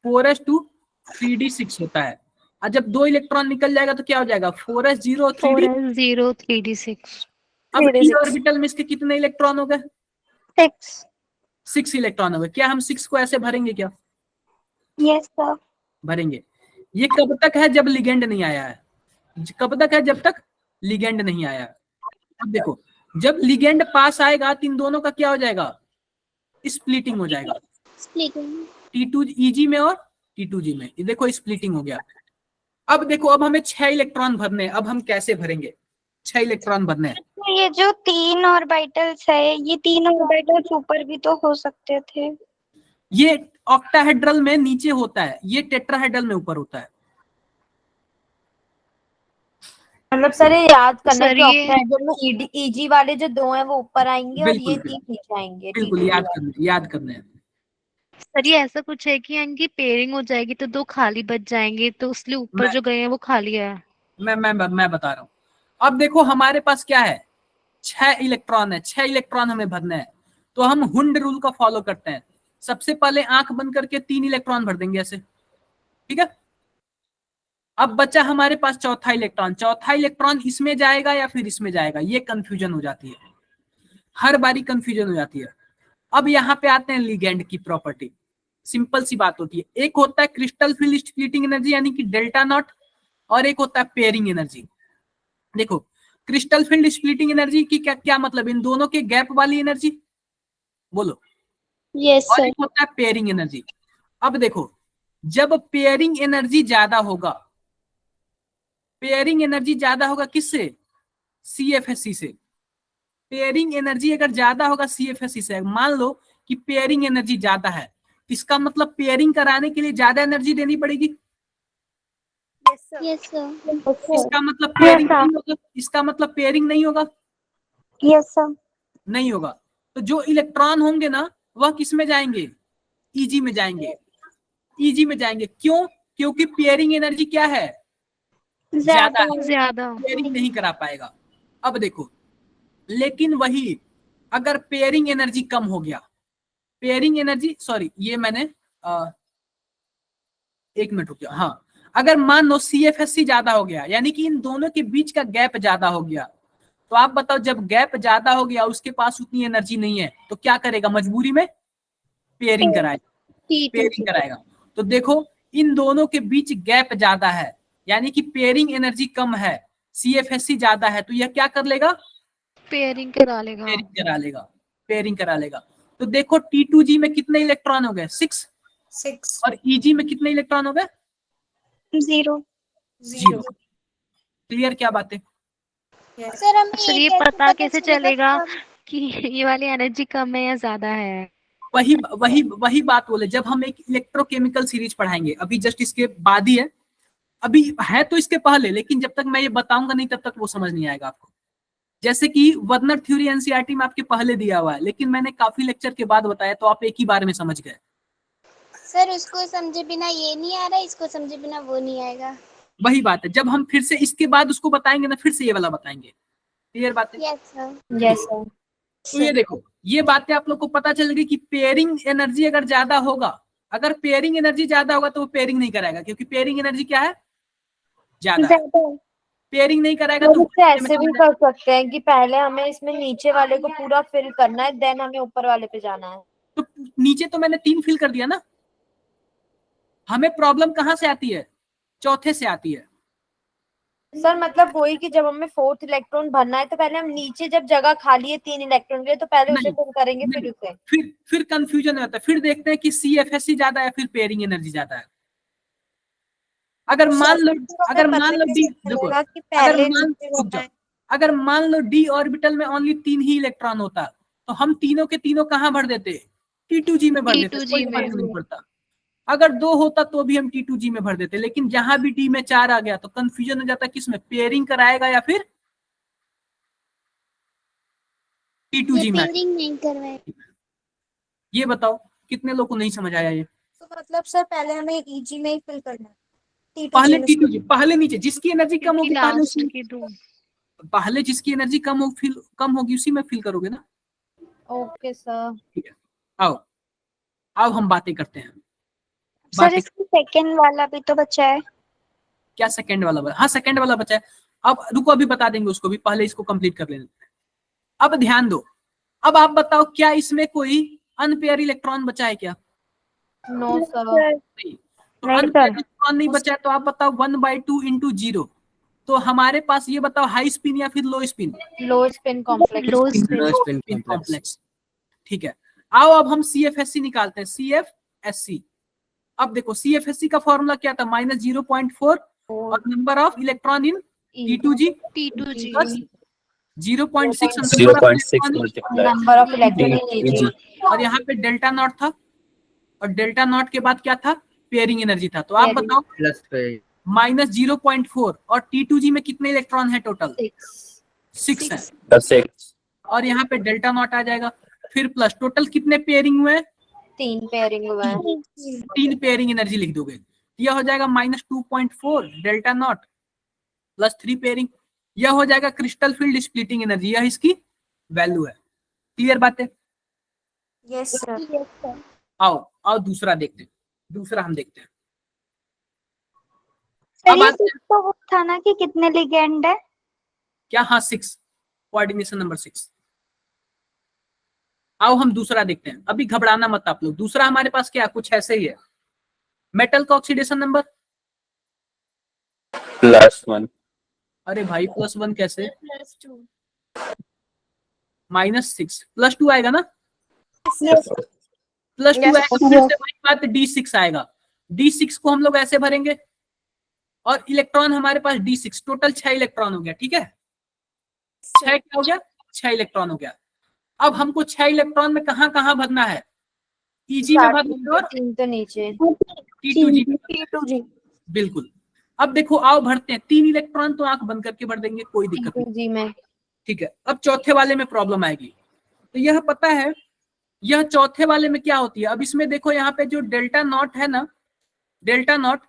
[SPEAKER 2] 4s2 3d6 होता है। और जब 2 इलेक्ट्रॉन निकल जाएगा तो क्या हो जाएगा, 4s0 3d।
[SPEAKER 5] 4s0 3d6।
[SPEAKER 2] अब ई ऑर्बिटल में इसके कितने इलेक्ट्रॉन हो गए, 6 इलेक्ट्रॉन हो गए। क्या हम 6 को ऐसे भरेंगे क्या,
[SPEAKER 4] यस सर।
[SPEAKER 2] भरेंगे। ये कब तक है, जब लिगेंड नहीं आया है, कब तक है, जब तक लिगेंड नहीं आया है। अब देखो जब लिगेंड पास आएगा तो इन दोनों का क्या हो जाएगा, स्प्लिटिंग हो जाएगा, T2Eg में और T2G में। ये देखो स्प्लिटिंग हो गया। अब देखो, अब हमें 6 इलेक्ट्रॉन भरने हैं, अब हम कैसे भरेंगे, 6 इलेक्ट्रॉन भरने हैं।
[SPEAKER 4] तो ये जो 3 ऑर्बिटल्स है, ये 3 ऑर्बिटल्स ऊपर भी तो हो सकते थे।
[SPEAKER 2] ये ऑक्टाहेड्रल में नीचे होता है, ये टेट्राहेड्रल में ऊपर होता है।
[SPEAKER 6] मतलब सर ये याद करना
[SPEAKER 5] सर
[SPEAKER 6] कि
[SPEAKER 5] ये
[SPEAKER 6] ऑक्टाहेड्रल में EG वाले जो 2 हैं वो ऊपर आएंगे और
[SPEAKER 2] बिल्कुल,
[SPEAKER 6] ये 3 नीचे आएंगे।
[SPEAKER 2] बिल्कुल याद करने हैं।
[SPEAKER 5] सर ये ऐसा कुछ है कि इनकी पेयरिंग हो जाएगी तो 2 खाली बच जाएंगे, तो इसलिए ऊपर जो गए हैं वो खाली है।
[SPEAKER 2] मैं बता रहा हूँ। अब देखो हमारे पास क्या है, 6 इलेक्ट्रॉन है, 6 इलेक्ट्रॉन हमें भरने हैं। तो हम हुंड रूल का फॉलो करते हैं, सबसे पहले आंख बंद करके 3 इलेक्ट्रॉन भर देंगे ऐसे। ठीक है, अब बचा हमारे पास चौथा इलेक्ट्रॉन, चौथा इलेक्ट्रॉन इसमें जाएगा या फिर इसमें जाएगा, ये कंफ्यूजन हो जाती है, हर बारी कंफ्यूजन हो जाती है। अब यहाँ पे आते हैं लिगेंड की प्रॉपर्टी, सिंपल सी बात होती है, एक होता है क्रिस्टल फील्ड स्प्लिटिंग एनर्जी यानी कि डेल्टा नॉट, और एक होता है पेयरिंग एनर्जी। देखो क्रिस्टल फील्ड स्प्लिटिंग एनर्जी की क्या मतलब, इन दोनों के गैप वाली एनर्जी, बोलो।
[SPEAKER 4] यस
[SPEAKER 2] और
[SPEAKER 4] सर।
[SPEAKER 2] एक होता है पेयरिंग एनर्जी। अब देखो जब पेयरिंग एनर्जी ज्यादा होगा, पेयरिंग एनर्जी ज्यादा होगा किससे, CFSC से। पेयरिंग एनर्जी अगर ज्यादा होगा CFSC से, मान लो कि पेयरिंग एनर्जी ज्यादा है, इसका मतलब पेयरिंग कराने के लिए ज्यादा एनर्जी देनी पड़ेगी।
[SPEAKER 4] Yes sir.
[SPEAKER 2] इसका मतलब पेयरिंग नहीं होगा, इसका मतलब पेयरिंग नहीं होगा,
[SPEAKER 4] यस सर।
[SPEAKER 2] नहीं होगा। तो जो इलेक्ट्रॉन होंगे ना वह किस में जाएंगे, EG में जाएंगे, EG में जाएंगे। क्यों, क्योंकि पेयरिंग एनर्जी क्या है, ज्यादा है,
[SPEAKER 5] ज्यादा।
[SPEAKER 2] पेयरिंग नहीं करा पाएगा। अब देखो, लेकिन वही अगर पेयरिंग एनर्जी कम हो गया, पेयरिंग एनर्जी, सॉरी ये मैंने एक मिनट रुक गया, हाँ, अगर मान लो CFSC ज्यादा हो गया, यानी कि इन दोनों के बीच का गैप ज्यादा हो गया, तो आप बताओ जब गैप ज्यादा हो गया, उसके पास उतनी एनर्जी नहीं है, तो क्या करेगा, मजबूरी में पेयरिंग कराएगा, पेयरिंग कराएगा। तो देखो इन दोनों के बीच गैप ज्यादा है, यानी कि पेयरिंग एनर्जी कम है, CFSC ज्यादा है, तो यह क्या कर लेगा,
[SPEAKER 5] पेयरिंग करा लेगा।
[SPEAKER 2] पेयरिंग करा लेगा, पेयरिंग करा लेगा। तो देखो T2G में कितने इलेक्ट्रॉन हो गए, 6 और EG में कितने इलेक्ट्रॉन हो गए,
[SPEAKER 4] 0।
[SPEAKER 2] 0। क्लियर क्या बात है?
[SPEAKER 3] सर हमें
[SPEAKER 5] सर ये पता कैसे चलेगा कि ये वाली एनर्जी कम है या ज्यादा है?
[SPEAKER 2] वही वही वही बात बोले, जब हम एक इलेक्ट्रोकेमिकल सीरीज पढ़ाएंगे, अभी जस्ट इसके बाद ही है, अभी है तो इसके पहले, लेकिन जब तक मैं ये बताऊंगा नहीं तब तक वो समझ नहीं आएगा आपको। जैसे कि वर्नर थ्योरी एनसीईआरटी में आपके पहले दिया हुआ है, लेकिन मैंने काफी लेक्चर के बाद बताया, तो आप एक ही बार में समझ गए।
[SPEAKER 3] सर उसको समझे बिना ये नहीं आ रहा, इसको समझे बिना वो नहीं आएगा।
[SPEAKER 2] वही बात है, जब हम फिर से इसके बाद उसको बताएंगे ना, फिर से ये वाला बताएंगे। क्लियर बात है?
[SPEAKER 3] Yes sir.
[SPEAKER 6] Yes sir.
[SPEAKER 2] तो ये देखो, ये बातें आप लोग को पता चल गई कि पेयरिंग एनर्जी अगर ज्यादा होगा, अगर पेयरिंग एनर्जी ज्यादा होगा तो वो पेयरिंग नहीं कराएगा, क्योंकि पेयरिंग एनर्जी क्या है, ज्यादा है। पेयरिंग नहीं कराएगा तो
[SPEAKER 6] इससे ऐसे भी कर सकते हैं कि पहले हमें इसमें नीचे वाले को पूरा फिल करना है, देन हमें ऊपर वाले पे जाना है।
[SPEAKER 2] तो नीचे तो मैंने 3 फिल कर दिया ना, हमें प्रॉब्लम कहाँ से आती है, चौथे से आती है।
[SPEAKER 6] सर मतलब वही कि जब हमें 4th इलेक्ट्रॉन भरना है, तो पहले हम नीचे जब जगह खाली है 3 इलेक्ट्रॉन के लिए, तो पहले उसे
[SPEAKER 2] नहीं,
[SPEAKER 6] फिल करेंगे,
[SPEAKER 2] नहीं,
[SPEAKER 6] फिर उसे।
[SPEAKER 2] फिर कंफ्यूजन होता है, फिर देखते हैं कि CFSC ज्यादा है, फिर पेयरिंग एनर्जी ज्यादा है। अगर मान लो डी, देखो, अगर मान लो D ऑर्बिटल में ओनली 3 ही इलेक्ट्रॉन होता, तो हम तीनों के तीनों कहाँ भर देते, T2G में भर देते, कोई फर्क नहीं पड़ता। अगर 2 होता तो भी हम T2G में भर देते, लेकिन जहां भी D में 4 आ गया तो कंफ्यूजन हो जाता, किसमें पेयरिंग कराएगा या फिर T2G में।
[SPEAKER 3] पेयरिंग नहीं करवाएगा।
[SPEAKER 2] ये बताओ कितने लोग को नहीं समझ आया ये?
[SPEAKER 3] तो मतलब सर पहले हमें EG में ही फिल करना है,
[SPEAKER 2] पहले T2G, पहले नीचे जिसकी एनर्जी कम होगी
[SPEAKER 5] लास्ट के दो।
[SPEAKER 2] पहले जिसकी एनर्जी कम होगी उसी में फिल करोगे ना।
[SPEAKER 6] Okay sir.
[SPEAKER 2] ठीक है, आओ अब हम बातें करते हैं।
[SPEAKER 4] सर इसकी सेकंड वाला भी तो बचा है।
[SPEAKER 2] क्या सेकंड वाला? हाँ सेकंड वाला बचा है। अब रुको, अभी बता देंगे उसको भी, पहले इसको कंप्लीट कर लेते हैं। अब ध्यान दो, अब आप बताओ क्या इसमें कोई अनपेयर इलेक्ट्रॉन बचा है क्या?
[SPEAKER 6] No sir.
[SPEAKER 2] नहीं। तो अनपेयर इलेक्ट्रॉन नहीं बचा है, तो आप बताओ 1/2 × 0, तो हमारे पास ये बताओ हाई स्पिन या फिर लो स्पिन?
[SPEAKER 6] लो स्पिन
[SPEAKER 2] कॉम्प्लेक्स। ठीक है, आओ अब हम CFSC निकालते हैं, CFSC। अब देखो CFSC का फॉर्मूला क्या था, -0.4 और number of electron in T2G 0.6
[SPEAKER 6] number of electron,
[SPEAKER 2] और यहाँ पे डेल्टा नॉट था, और डेल्टा नॉट के बाद क्या था, पेयरिंग एनर्जी था। तो आप बताओ -0.4 और T2G में कितने इलेक्ट्रॉन है टोटल? 6 है, और यहाँ पे डेल्टा नॉट आ जाएगा, फिर प्लस टोटल कितने पेयरिंग हुए?
[SPEAKER 6] 3 पेयरिंग हुआ है।
[SPEAKER 2] 3 पेयरिंग एनर्जी लिख दोगे, यह हो जाएगा -2.4 डेल्टा नॉट प्लस 3 पेयरिंग, यह हो जाएगा क्रिस्टल फील्ड स्प्लिटिंग एनर्जी, यह इसकी वैल्यू है। क्लियर बात है?
[SPEAKER 3] Yes sir.
[SPEAKER 2] आओ दूसरा देखते हैं, दूसरा हम देखते हैं।
[SPEAKER 4] सर ये तो वो था ना कि कितने लिगेंड है?
[SPEAKER 2] क्या? हाँ 6, कोऑर्डिनेशन नंबर 6। आओ हम दूसरा देखते हैं, अभी घबराना मत आप लोग। दूसरा हमारे पास क्या कुछ ऐसे ही है, मेटल का ऑक्सीडेशन नंबर
[SPEAKER 8] +1।
[SPEAKER 2] अरे भाई +1 कैसे?
[SPEAKER 3] +2
[SPEAKER 2] -6 +2 आएगा ना? +2 आएगा, फिर से वही बात, D6 आएगा। D6 को हम लोग ऐसे भरेंगे, और इलेक्ट्रॉन हमारे पास D6, टोटल 6 इलेक्ट्रॉन हो गया। ठीक है, 6 क्या हो गया? 6 इलेक्ट्रॉन हो गया। अब हमको 6 इलेक्ट्रॉन में कहाँ कहाँ भरना है? EG में भरना और
[SPEAKER 6] 3 तो नीचे
[SPEAKER 2] T2G। बिल्कुल। अब देखो आओ भरते हैं, 3 इलेक्ट्रॉन तो आंख बंद करके भर देंगे, कोई दिक्कत नहीं।
[SPEAKER 6] में
[SPEAKER 2] ठीक है, अब चौथे वाले में प्रॉब्लम आएगी। तो यह पता है, यह चौथे वाले में क्या होती है। अब इसमें देखो यहाँ पे जो डेल्टा नॉट है ना, डेल्टा नॉट,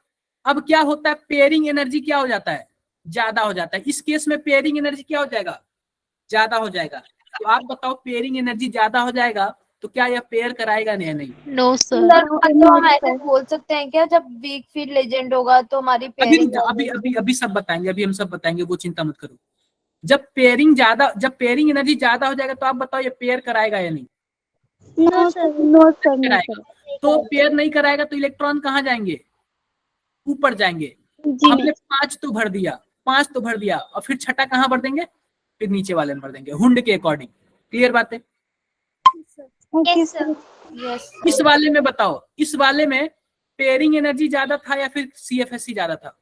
[SPEAKER 2] अब क्या होता है, पेयरिंग एनर्जी क्या हो जाता है, ज्यादा हो जाता है। इस केस में पेयरिंग एनर्जी क्या हो जाएगा, ज्यादा हो जाएगा। तो आप बताओ पेयरिंग एनर्जी ज्यादा हो जाएगा तो क्या यह पेयर कराएगा या नहीं?
[SPEAKER 5] No sir.
[SPEAKER 6] सर तो हम ऐसे बोल सकते हैं क्या, जब वीक फील्ड लेजेंड होगा तो हमारी
[SPEAKER 2] अभी
[SPEAKER 6] पेयरिंग
[SPEAKER 2] अभी सब बताएंगे, अभी हम सब बताएंगे, वो चिंता मत करो। जब पेयरिंग एनर्जी ज्यादा हो जाएगा तो आप बताओ ये पेयर कराएगा या नहीं?
[SPEAKER 1] No sir, no sir, no
[SPEAKER 2] कराएगा।
[SPEAKER 1] सर।
[SPEAKER 2] तो पेयर नहीं कराएगा तो इलेक्ट्रॉन कहाँ जाएंगे? ऊपर जाएंगे।
[SPEAKER 1] जी
[SPEAKER 2] हमने 5 तो भर दिया, 5 तो भर दिया, और फिर छठा कहाँ भर देंगे? फिर नीचे वाले में भर देंगे, हुंड के अकॉर्डिंग। क्लियर बात है?
[SPEAKER 1] Okay sir.
[SPEAKER 6] यस
[SPEAKER 2] इस वाले में बताओ, इस वाले में पेयरिंग एनर्जी ज्यादा था या फिर CFSC ज्यादा था?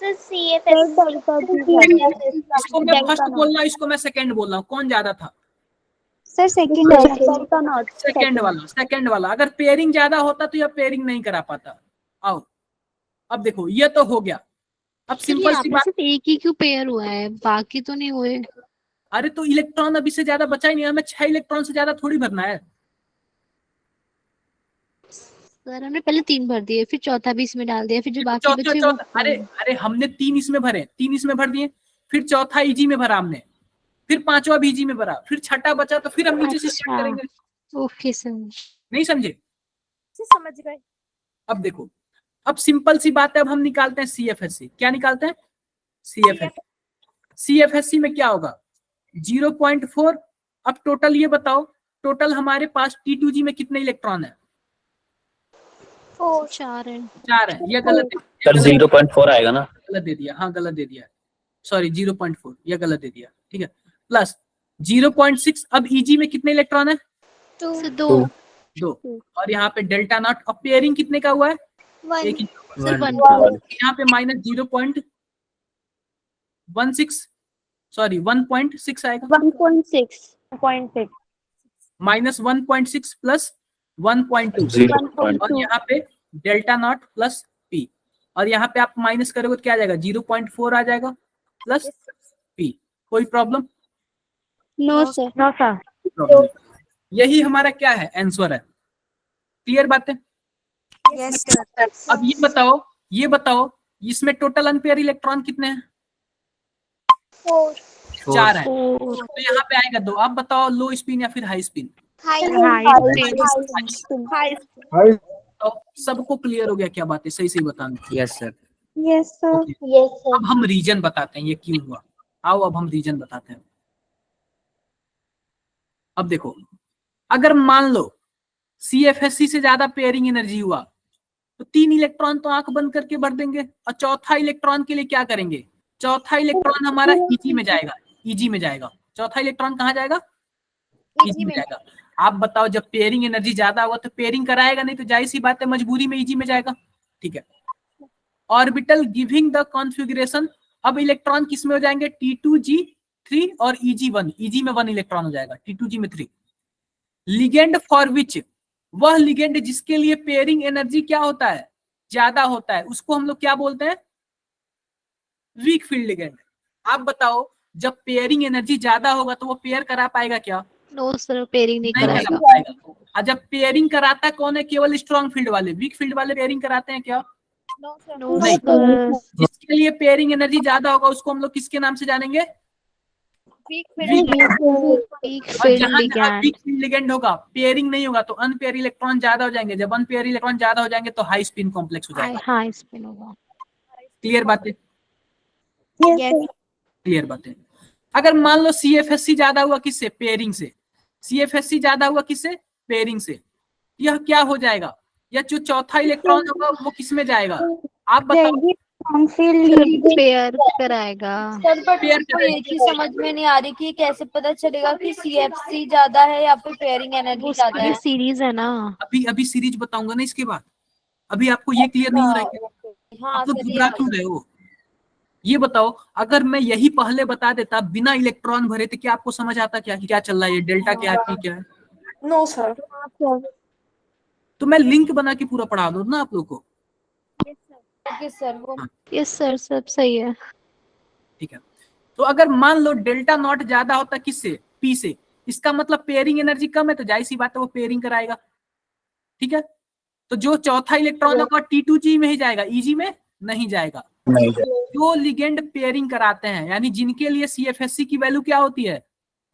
[SPEAKER 1] सर डेल्टा जी
[SPEAKER 2] इसको मैं फर्स्ट बोल रहा हूँ, इसको मैं सेकंड बोल रहा हूँ, कौन ज्यादा था?
[SPEAKER 1] Sir second delta not
[SPEAKER 2] second वाला। अगर पेयरिंग ज्यादा होता तो यह पेयरिंग नहीं करा पाता। आओ अब देखो, ये तो हो गया। अब
[SPEAKER 5] सर ये
[SPEAKER 2] सिंपल
[SPEAKER 5] यहाँ
[SPEAKER 2] सी
[SPEAKER 5] पे
[SPEAKER 2] बात,
[SPEAKER 5] सिर्फ एक ही क्यों पेयर हुआ है, बाकी तो नहीं हुए?
[SPEAKER 2] अरे तो इलेक्ट्रॉन अभी से ज्यादा बचा ही नहीं, हमें 6 इलेक्ट्रॉन से ज्यादा थोड़ी भरना है।
[SPEAKER 5] सर हमने पहले 3 भर दिए, फिर चौथा भी इसमें डाल दिया, फिर जो बाकी
[SPEAKER 2] चौथा
[SPEAKER 5] बचे
[SPEAKER 2] चौथा अरे हमने 3 इसमें भरे, 3 इसमें भर दिए, फिर चौथा इजी में भरा हमने, फिर पांचवा भी इजी में भरा, फिर छठा बचा तो फिर हम नीचे से स्टार्ट
[SPEAKER 5] अच्छा।
[SPEAKER 2] करेंगे।
[SPEAKER 5] Okay sir.
[SPEAKER 2] नहीं समझे?
[SPEAKER 3] समझ गए। अब
[SPEAKER 2] देखो, अब सिंपल सी बात है, अब हम निकालते हैं CFSC। क्या निकालते हैं? CFSC में क्या होगा? 0.4। अब टोटल ये बताओ, टोटल हमारे पास T2G में कितने इलेक्ट्रॉन है?
[SPEAKER 5] 4 है।
[SPEAKER 2] 4 है। ये गलत है,
[SPEAKER 8] सर 0.4 आएगा ना?
[SPEAKER 2] गलत दे दिया, हाँ गलत दे दिया, सॉरी 0.4, ये गलत दे दिया। ठीक है, प्लस 0.6। अब EG में कितने इलेक्ट्रॉन है?
[SPEAKER 5] सर 2।
[SPEAKER 2] 2। और यहाँ पे डेल्टा नॉट। अब पेयरिंग कितने का हुआ है? एक ही।
[SPEAKER 5] सर 1
[SPEAKER 2] यहाँ पे माइनस 0.16, सॉरी 1.6 आएगा।
[SPEAKER 1] 1.6
[SPEAKER 2] माइनस 1.6 प्लस 1.2,
[SPEAKER 8] 0.2
[SPEAKER 2] और यहाँ पे डेल्टा नॉट प्लस P, और यहाँ पे आप माइनस करोगे तो क्या आ जाएगा? 0.4 आ जाएगा प्लस P। कोई problem?
[SPEAKER 1] No sir, no sir.
[SPEAKER 2] Problem. यही हमारा क्या है? आंसर है। क्लियर बात है?
[SPEAKER 3] यस
[SPEAKER 2] अब ये बताओ इसमें टोटल अनपेयर इलेक्ट्रॉन कितने हैं? 4 है। तो यहाँ पे आएगा 2। आप बताओ लो स्पिन या फिर हाई स्पिन? तो सबको क्लियर हो गया क्या बात है? सही सही बताना।
[SPEAKER 8] Yes sir.
[SPEAKER 1] Yes sir.
[SPEAKER 2] अब हम रीजन बताते हैं ये क्यों हुआ। आओ अब हम रीजन बताते हैं। अब देखो, अगर मान लो CFSC से ज्यादा पेयरिंग एनर्जी हुआ तो 3 इलेक्ट्रॉन तो आंख बंद करके भर देंगे, और चौथा इलेक्ट्रॉन के लिए क्या करेंगे? चौथा इलेक्ट्रॉन हमारा EG में जाएगा। EG में जाएगा। चौथा इलेक्ट्रॉन कहाँ जाएगा? EG में जाएगा। आप बताओ, जब पेयरिंग एनर्जी ज्यादा होगा तो पेयरिंग कराएगा नहीं, तो जाहिर सी बात है मजबूरी में EG में जाएगा। ठीक है, ऑर्बिटल गिविंग द कॉन्फ़िगरेशन। अब इलेक्ट्रॉन किस में हो जाएंगे? T2G3 और EG1। EG में 1 इलेक्ट्रॉन हो जाएगा, T2G में 3। लिगेंड फॉर विच, वह लिगेंड जिसके लिए पेयरिंग एनर्जी क्या होता है? ज्यादा होता है, उसको हम लोग क्या बोलते हैं? Week field ligand. आप बताओ, जब पेयरिंग एनर्जी ज्यादा होगा तो वो पेयर करा पाएगा क्या?
[SPEAKER 5] नो सर, पेयरिंग नहीं
[SPEAKER 2] नहीं
[SPEAKER 5] कराएगा।
[SPEAKER 2] करा पाएगा। और जब पेयरिंग कराता कौन है? केवल स्ट्रॉन्ग फील्ड वाले। वीक फील्ड वाले पेयरिंग कराते हैं क्या?
[SPEAKER 5] नो
[SPEAKER 2] नहीं।
[SPEAKER 5] सर।
[SPEAKER 2] जिसके लिए पेयरिंग एनर्जी ज्यादा होगा उसको हम लोग किसके नाम से जानेंगे?
[SPEAKER 5] वीक
[SPEAKER 2] और
[SPEAKER 5] फील्ड
[SPEAKER 2] जहां
[SPEAKER 5] लिगैंड।
[SPEAKER 2] वीक फील्ड लिगेंड होगा, पेयरिंग नहीं होगा, तो अनपेयर इलेक्ट्रॉन ज्यादा हो जाएंगे। जब अनपेयर इलेक्ट्रॉन ज्यादा हो जाएंगे तो हाई स्पिन कॉम्प्लेक्स हो जाएगा।
[SPEAKER 5] हाई स्पिन होगा।
[SPEAKER 2] क्लियर बात है? क्लियर बात है। अगर मान लो CFSC ज्यादा हुआ किससे? पेयरिंग से। CFSC ज्यादा हुआ किससे? पेयरिंग से। यह क्या हो जाएगा? यह जो चौथा इलेक्ट्रॉन होगा वो किस में जाएगा? आप बताओ।
[SPEAKER 5] पेयर कराएगा।
[SPEAKER 6] सर बट
[SPEAKER 2] पेयर
[SPEAKER 6] मुझको एक ही समझ में नहीं आ रही कि कैसे पता चलेगा कि CFC ज्यादा है या फिर पेयरिंग एनर्जी ज्यादा
[SPEAKER 5] ये
[SPEAKER 6] है।
[SPEAKER 5] सीरीज है ना।
[SPEAKER 2] अभी सीरीज बताऊंगा ना इसके बाद। अभी आपको ये क्लियर नहीं हो रहा है क्या?
[SPEAKER 6] हाँ
[SPEAKER 2] आप लोग
[SPEAKER 6] सर,
[SPEAKER 2] घबरा क्यों रहे हो? ये बताओ, अगर मैं यही पहले बता देता बिना इलेक्ट्रॉन भरे, तो क्या आपको समझ आता क्या कि क्या चल रहा है? ये डेल्टा क्या है, P क्या है?
[SPEAKER 6] No sir.
[SPEAKER 2] तो मैं लिंक बना के पूरा पढ़ा दूं ना आप लोग को।
[SPEAKER 6] ओके सर, वो
[SPEAKER 5] यस सर, सब सही है।
[SPEAKER 2] ठीक है, तो अगर मान लो डेल्टा नॉट ज्यादा होता किससे? P से। इसका मतलब पेयरिंग एनर्जी कम है, तो जाहिर सी बात है वो पेयरिंग कराएगा। ठीक है, तो जो चौथा इलेक्ट्रॉन होगा T2G में ही जाएगा, EG में नहीं जाएगा।
[SPEAKER 8] नहीं सर।
[SPEAKER 2] जो लिगेंड पेयरिंग कराते हैं, यानी जिनके लिए CFSC की वैल्यू क्या होती है,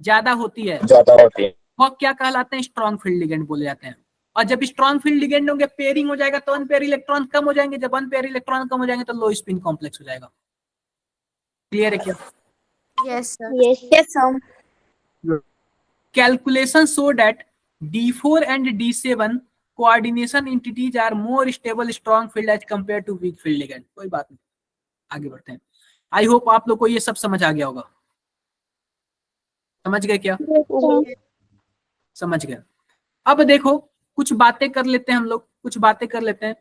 [SPEAKER 2] ज्यादा होती है,
[SPEAKER 8] ज्यादा होती है।
[SPEAKER 2] वो क्या कहलाते हैं, स्ट्रॉन्ग फील्ड लिगेंड बोले जाते हैं। और जब स्ट्रॉन्ग फील्ड लिगेंड होंगे, पेयरिंग हो जाएगा तो अनपेयर इलेक्ट्रॉन कम हो जाएंगे, जब अनपेयर इलेक्ट्रॉन कम हो जाएंगे तो लो स्पिन कॉम्प्लेक्स हो जाएगा। क्लियर है क्या?
[SPEAKER 3] Yes sir.
[SPEAKER 6] Yes sir.
[SPEAKER 2] Calculations show that D4 and D7 coordination entities are more stable strong field as compared to weak field ligand। कोई बात नहीं, आगे बढ़ते हैं। आई होप आप लोग को ये सब समझ आ गया होगा। समझ गए क्या? समझ गए। अब देखो कुछ बातें कर लेते हैं हम लोग, कुछ बातें कर लेते हैं।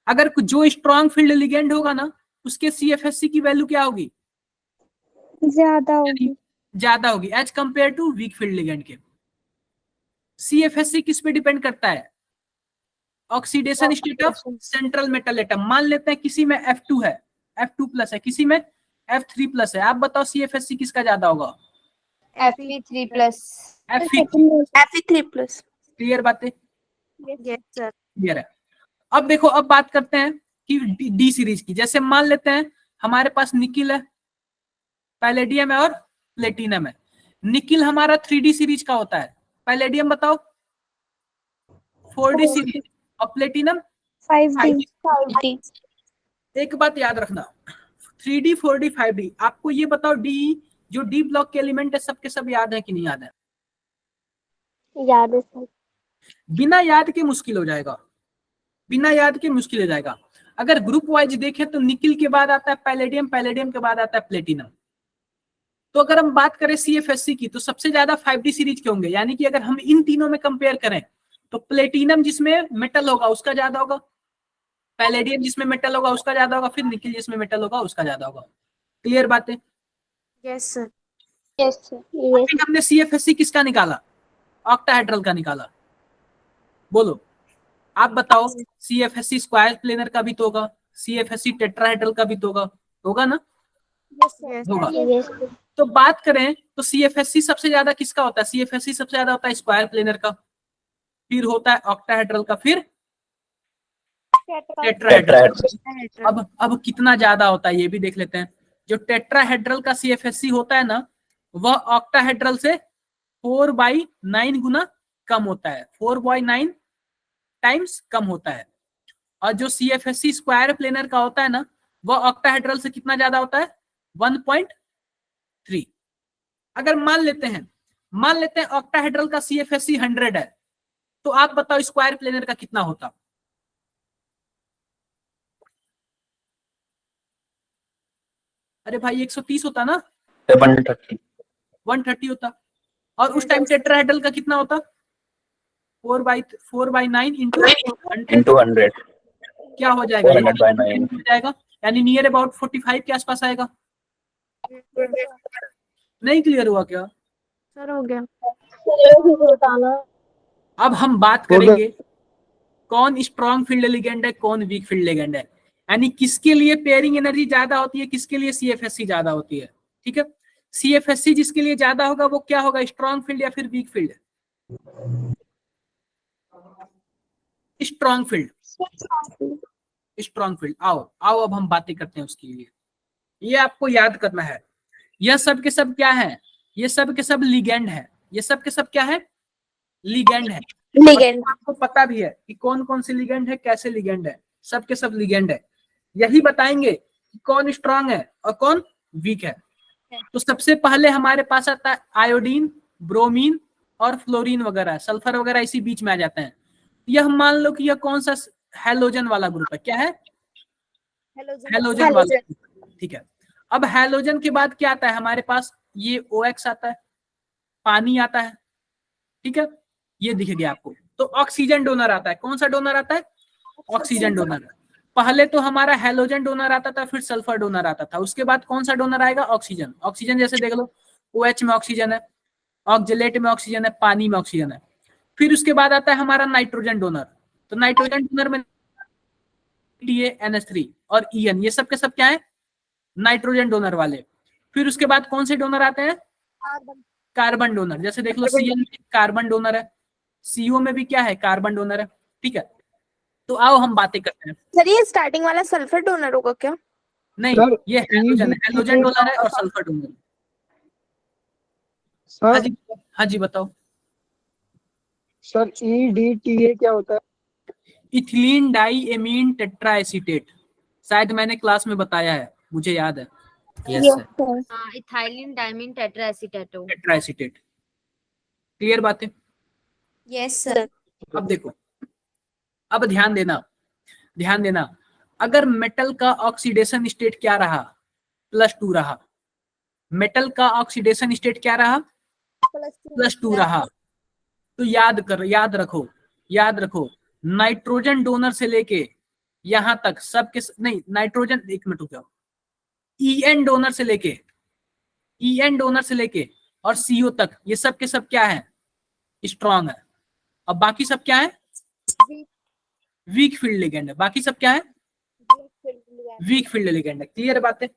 [SPEAKER 2] अगर जो स्ट्रॉन्ग फील्ड लिगेंड होगा ना, उसके CFSC की वैल्यू क्या होगी,
[SPEAKER 4] ज्यादा होगी।
[SPEAKER 2] ज्यादा होगी as compare to weak field ligand के। CFSC किस पे डिपेंड करता है, oxidation state of central metal atom. मान लेते हैं किसी में F2 है, F2+ है, किसी में F3+ है। आप बताओ CFSC किसका ज्यादा होगा?
[SPEAKER 6] Fe3+।
[SPEAKER 3] Fe3+।
[SPEAKER 2] क्लियर बातें?
[SPEAKER 3] Yes sir.
[SPEAKER 2] क्लियर है। अब देखो, अब बात करते हैं कि डी सीरीज की। जैसे मान लेते हैं हमारे पास निकिल है, पैलेडियम है और प्लेटिनम है। निकिल हमारा 3D सीरीज का होता है, पैलेडियम बताओ 4D सीरीज और प्लेटिनम
[SPEAKER 4] 5D।
[SPEAKER 2] एक बात याद रखना, 3D 4D 5D। आपको ये बताओ, डी जो डी ब्लॉक के एलिमेंट है सबके सब याद है कि नहीं याद है?
[SPEAKER 1] याद है सर।
[SPEAKER 2] बिना याद के मुश्किल हो जाएगा, बिना याद के मुश्किल हो जाएगा। अगर ग्रुप वाइज देखें तो निकिल के बाद आता है पैलेडियम, पैलेडियम के बाद आता है प्लेटिनम। तो अगर हम बात करें CFSC की तो सबसे ज्यादा 5D सीरीज के होंगे, यानी कि अगर हम इन तीनों में कंपेयर करें तो प्लेटिनम जिसमें मेटल होगा उसका ज्यादा होगा, पैलेडियम जिसमें मेटल होगा उसका ज्यादा होगा, फिर निकिल जिसमें मेटल होगा उसका ज्यादा होगा। क्लियर बातें?
[SPEAKER 3] Yes sir.
[SPEAKER 4] Yes sir.
[SPEAKER 2] फिर हमने CFSC किसका निकाला, ऑक्टाहेड्रल का निकाला। बोलो आप बताओ, CFSC स्क्वायर प्लेनर का भी तो होगा, CFSC टेट्राहेड्रल का भी तो होगा, होगा ना? होगा। तो बात करें तो CFSC सबसे ज्यादा किसका होता है? CFSC सबसे ज्यादा होता है स्क्वायर प्लेनर का, फिर होता है ऑक्टाहेड्रल का, फिर टेट्राहेड्रल। अब कितना ज्यादा होता है ये भी देख लेते हैं। जो टेट्राहेड्रल का CFSC होता है ना, वह ऑक्टाहेड्रल से 4/9 गुना कम होता है, 4/9 टाइम्स कम होता है। और जो CFSC स्क्वायर प्लेनर का होता है ना, वह ऑक्टाहेड्रल से कितना ज्यादा होता है, 1.3। अगर मान लेते हैं ऑक्टाहेड्रल का CFSC 100 है, तो आप बताओ स्क्वायर प्लेनर का कितना होता? अरे भाई 130 होता ना, 130 होता। और उस टाइम टेट्राहेड्रल का कितना होता? 4/9 इंटू 100 क्या हो जाएगा,
[SPEAKER 8] 100/9
[SPEAKER 2] हो जाएगा, यानी नियर अबाउट 45 के आसपास आएगा। नहीं क्लियर हुआ क्या?
[SPEAKER 3] सर हो गया।
[SPEAKER 2] अब हम बात करेंगे कौन स्ट्रॉन्ग फील्ड लिगेंड है, कौन वीक फील्ड लिगेंड है, यानी किसके लिए पेयरिंग एनर्जी ज्यादा होती है, किसके लिए CFSC ज्यादा होती है। ठीक है, CFSC जिसके लिए ज्यादा होगा वो क्या होगा, स्ट्रॉन्ग फील्ड या फिर weak field? Strong field, strong field. आओ अब हम बातें करते हैं उसके लिए। ये आपको याद करना है, यह सब के सब क्या है, ये सब के सब लिगेंड है, ये सब के सब क्या है, लिगेंड है।
[SPEAKER 3] लिगेंड।
[SPEAKER 2] आपको पता भी है कि कौन कौन से लिगेंड है, कैसे लिगेंड है, सब के सब लिगेंड है। यही बताएंगे कि कौन स्ट्रांग है और कौन वीक है। तो सबसे पहले हमारे पास आता है आयोडीन, ब्रोमीन और फ्लोरीन वगैरह, सल्फर वगैरह इसी बीच में आ जाते हैं। यह मान लो कि यह कौन सा हैलोजन वाला ग्रुप है, क्या है, हैलोजन वाला। ठीक है, अब हैलोजन के बाद क्या आता है हमारे पास, ये OX आता है, पानी आता है। ठीक है, ये दिख गया आपको। तो ऑक्सीजन डोनर आता है, कौन सा डोनर आता है, ऑक्सीजन डोनर। पहले तो हमारा हैलोजन डोनर आता था, फिर सल्फर डोनर आता था, उसके बाद कौन सा डोनर आएगा, ऑक्सीजन। ऑक्सीजन जैसे देख लो, OH में ऑक्सीजन है, ऑक्जेलेट में ऑक्सीजन है, पानी में ऑक्सीजन है। फिर उसके बाद आता है हमारा नाइट्रोजन डोनर। तो नाइट्रोजन डोनर में NH3 और EN, ये सब के सब क्या है, नाइट्रोजन डोनर वाले। फिर उसके बाद कौन से डोनर आते हैं, कार्बन डोनर। जैसे देख लो Cl में कार्बन डोनर है, CO में भी क्या है, कार्बन डोनर है। ठीक है, तो आओ हम बातें करते हैं।
[SPEAKER 3] सर ये स्टार्टिंग वाला सल्फर डोनर होगा क्या?
[SPEAKER 2] नहीं,
[SPEAKER 7] सर,
[SPEAKER 2] ये हैलोजन है, हैलोजन डोनर है और सल्फर डोनर। हाँ
[SPEAKER 7] सर
[SPEAKER 2] जी, हाँ जी बताओ।
[SPEAKER 7] सर EDTA क्या होता है?
[SPEAKER 2] इथिलीन डाई एमीन टेट्राएसीटेट, शायद मैंने क्लास में बताया है, मुझे याद है। यस सर,
[SPEAKER 6] हाँ, इथाइलिन डाइमीन टेट्राएसीटेटो।
[SPEAKER 2] टेट्राएसीटेट। क्लियर बात है?
[SPEAKER 6] Yes sir.
[SPEAKER 2] अब देखो, अब ध्यान देना, ध्यान देना, अगर मेटल का ऑक्सीडेशन स्टेट क्या रहा, +2 रहा, मेटल का ऑक्सीडेशन स्टेट क्या रहा, +2 रहा, तो याद रखो, याद रखो, नाइट्रोजन डोनर से लेके यहां तक सबके नहीं, नाइट्रोजन, एक मिनट रुक जाओ, EN डोनर से लेके, EN डोनर से लेके और CO तक, ये सब के सब क्या है, स्ट्रॉन्ग है। अब बाकी सब क्या है, वीक फील्ड लिगेंड है। बाकी सब क्या है, वीक फील्ड लिगेंड है। क्लियर बात है?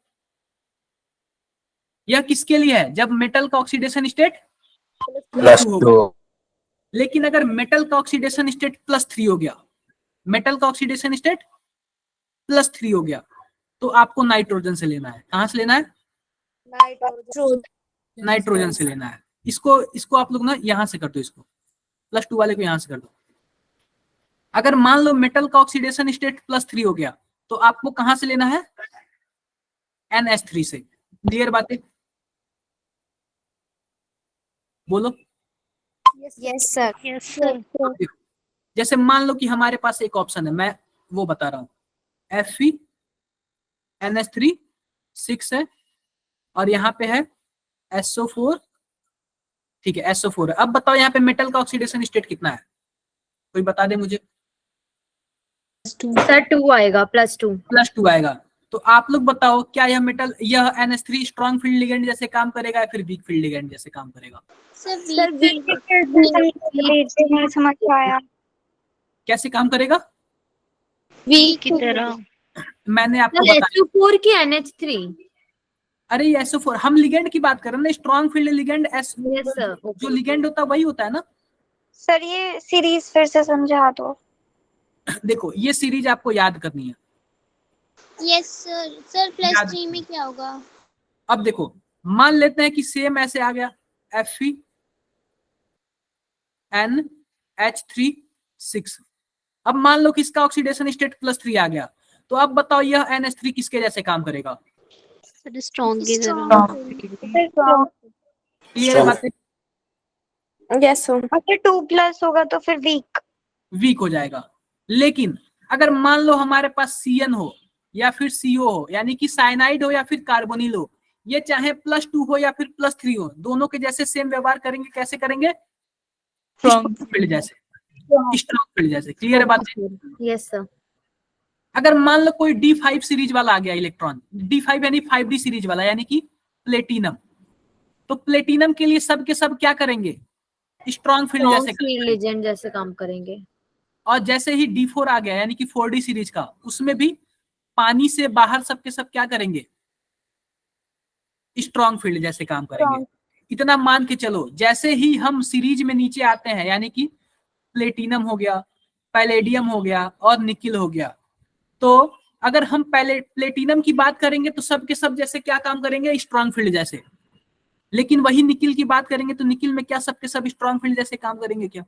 [SPEAKER 2] यह किसके लिए है, जब मेटल का ऑक्सीडेशन स्टेट +2 होगा। लेकिन अगर मेटल का ऑक्सीडेशन स्टेट +3 हो गया, मेटल का ऑक्सीडेशन स्टेट +3 हो गया, तो आपको नाइट्रोजन से लेना है। कहां से लेना है, नाइट्रोजन से लेना है। इसको आप लोग ना यहां से कर दो, इसको +2 वाले को यहां से कर दो। अगर मान लो मेटल का ऑक्सीडेशन स्टेट +3 हो गया, तो आपको कहां से लेना है, NH3 से। क्लियर बातें, बोलो।
[SPEAKER 6] Yes sir.
[SPEAKER 5] Yes sir.
[SPEAKER 2] जैसे मान लो कि हमारे पास एक ऑप्शन है, मैं वो बता रहा हूं, Fe NH3 6 है और यहाँ पे है SO4, ठीक है, SO4 है। अब बताओ यहाँ पे मेटल का ऑक्सीडेशन स्टेट कितना है, कोई बता दे मुझे।
[SPEAKER 6] सर 2 आएगा, +2।
[SPEAKER 2] +2 आएगा। तो आप लोग बताओ, क्या यह मेटल, यह NH3 स्ट्रॉन्ग फील्ड लिगेंड जैसे काम करेगा या फिर वीक फील्ड लिगेंड जैसे काम करेगा?
[SPEAKER 4] नहीं समझ पाया।
[SPEAKER 2] कैसे काम करेगा?
[SPEAKER 5] वीक की तरह।
[SPEAKER 2] मैंने आपको बताया,
[SPEAKER 6] SO4 की NH3।
[SPEAKER 2] अरे ये SO4, हम लिगेंड की बात कर रहे हैं ना, strong field ligand.
[SPEAKER 6] Yes sir.
[SPEAKER 2] जो लिगेंड होता है वही होता है ना।
[SPEAKER 4] सर ये सीरीज फिर से समझा दो।
[SPEAKER 2] देखो, ये सीरीज आपको याद करनी है।
[SPEAKER 3] Yes sir. सर +3 में क्या होगा?
[SPEAKER 2] अब देखो, मान लेते हैं कि सेम ऐसे आ गया, Fe NH3 6। अब मान लो कि इसका ऑक्सीडेशन स्टेट +3 आ गया, तो अब बताओ यह NH3 किसके जैसे काम करेगा?
[SPEAKER 5] सर स्ट्रॉन्ग की तरह।
[SPEAKER 2] क्लियर बात है?
[SPEAKER 6] Yes sir.
[SPEAKER 4] अच्छा 2+ होगा तो फिर
[SPEAKER 2] वीक हो जाएगा। लेकिन अगर मान लो हमारे पास CN हो या फिर CO हो, यानी कि साइनाइड हो या फिर कार्बोनिल हो, ये चाहे +2 हो या फिर +3 हो, दोनों के जैसे सेम व्यवहार करेंगे। कैसे करेंगे? स्ट्रॉन्ग फील्ड जैसे, स्ट्रॉन्ग फील्ड जैसे। क्लियर बात है?
[SPEAKER 6] Yes sir.
[SPEAKER 2] अगर मान लो कोई D5 सीरीज वाला आ गया इलेक्ट्रॉन, D5 यानी 5D सीरीज वाला, यानी कि प्लेटिनम, तो प्लेटिनम के लिए सब के सब क्या करेंगे? स्ट्रॉन्ग फील्ड जैसे
[SPEAKER 6] फील्ड लिगेंड जैसे काम करेंगे।
[SPEAKER 2] और जैसे ही D4 आ गया, यानी कि 4D सीरीज का, उसमें भी पानी से बाहर सब के सब क्या करेंगे? स्ट्रॉन्ग फील्ड जैसे काम करेंगे। इतना मान के चलो, जैसे ही हम सीरीज में नीचे आते हैं, यानी कि प्लेटिनम हो गया, पैलेडियम हो गया और निकिल हो गया, तो अगर हम पहले प्लेटिनम की बात करेंगे तो सब के सब जैसे क्या काम करेंगे? स्ट्रॉन्ग फील्ड जैसे। लेकिन वही निकिल की बात करेंगे तो निकिल में क्या सब के सब स्ट्रॉन्ग फील्ड जैसे काम करेंगे क्या?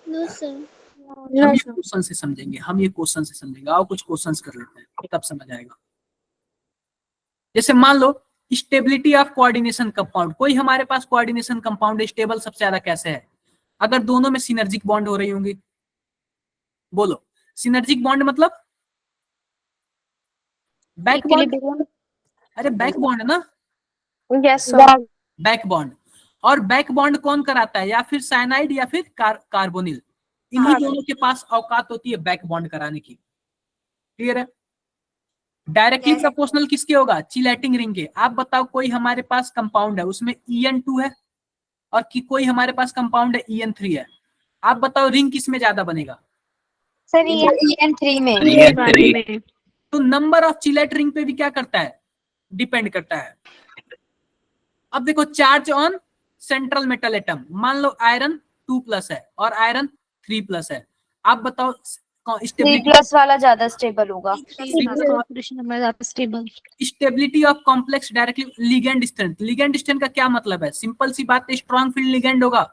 [SPEAKER 3] No sir.
[SPEAKER 2] हम ये क्वेश्चन से समझेंगे, हम ये क्वेश्चन से समझेंगे। आओ कुछ क्वेश्चंस कर लेते हैं, तब समझ आएगा। जैसे मान लो स्टेबिलिटी ऑफ कोऑर्डिनेशन कंपाउंड, कोई हमारे पास कोऑर्डिनेशन कंपाउंड स्टेबल सबसे ज्यादा कैसे है? अगर दोनों में सिनर्जिक बॉन्ड हो रही होंगी। बोलो, सिनर्जिक बॉन्ड मतलब बैक बॉन्ड। अरे बैक बॉन्ड है ना,
[SPEAKER 6] यस सर।
[SPEAKER 2] Back bond. और बैक बॉन्ड कौन कराता है? या फिर साइनाइड या फिर कार्बोनिल। इन्हीं दोनों के पास औकात होती है बैक बॉन्ड कराने की। क्लियर है? डायरेक्टली प्रोपोर्शनल किसके होगा? चिलेटिंग रिंग के। आप बताओ, कोई हमारे पास कंपाउंड है उसमें EN2 है और कि कोई हमारे पास कंपाउंड है EN3 है, आप बताओ रिंग किस में ज्यादा बनेगा?
[SPEAKER 4] सर ये
[SPEAKER 6] EN3 में।
[SPEAKER 5] में।
[SPEAKER 2] तो नंबर ऑफ चिलेट रिंग पे भी क्या करता है? डिपेंड करता है। अब देखो, charge on central metal atom, मान लो आयरन 2+ है और आयरन 3+ है। आप बताओ
[SPEAKER 6] थ्री
[SPEAKER 2] स्टेबिलिटी
[SPEAKER 6] प्लस वाला ज्यादा स्टेबल होगा।
[SPEAKER 5] कंपोजिशन नंबर ज्यादा stable.
[SPEAKER 2] Stability of complex directly ligand strength. Ligand strength का क्या मतलब है? सिंपल सी बात है, स्ट्रॉन्ग फील्ड लिगेंड होगा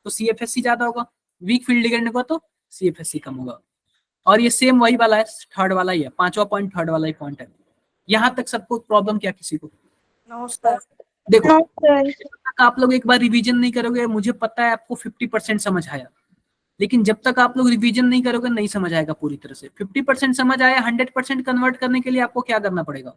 [SPEAKER 2] तो सीएफएससी ज्यादा होगा, वीक फील्ड लिगेंड होगा तो सीएफएससी कम होगा। और ये सेम वही वाला है, थर्ड वाला ही है, पांचवा पॉइंट थर्ड वाला ही पॉइंट है। यहाँ तक सबको प्रॉब्लम क्या किसी को?
[SPEAKER 3] No sir.
[SPEAKER 2] देखो
[SPEAKER 4] नो सर।
[SPEAKER 2] जब तक आप लोग एक बार रिवीजन नहीं करोगे, मुझे पता है आपको 50% समझ आया, लेकिन जब तक आप लोग रिवीजन नहीं करोगे नहीं समझ आएगा पूरी तरह से। 50% समझ आया, 100% कन्वर्ट करने के लिए आपको क्या करना पड़ेगा?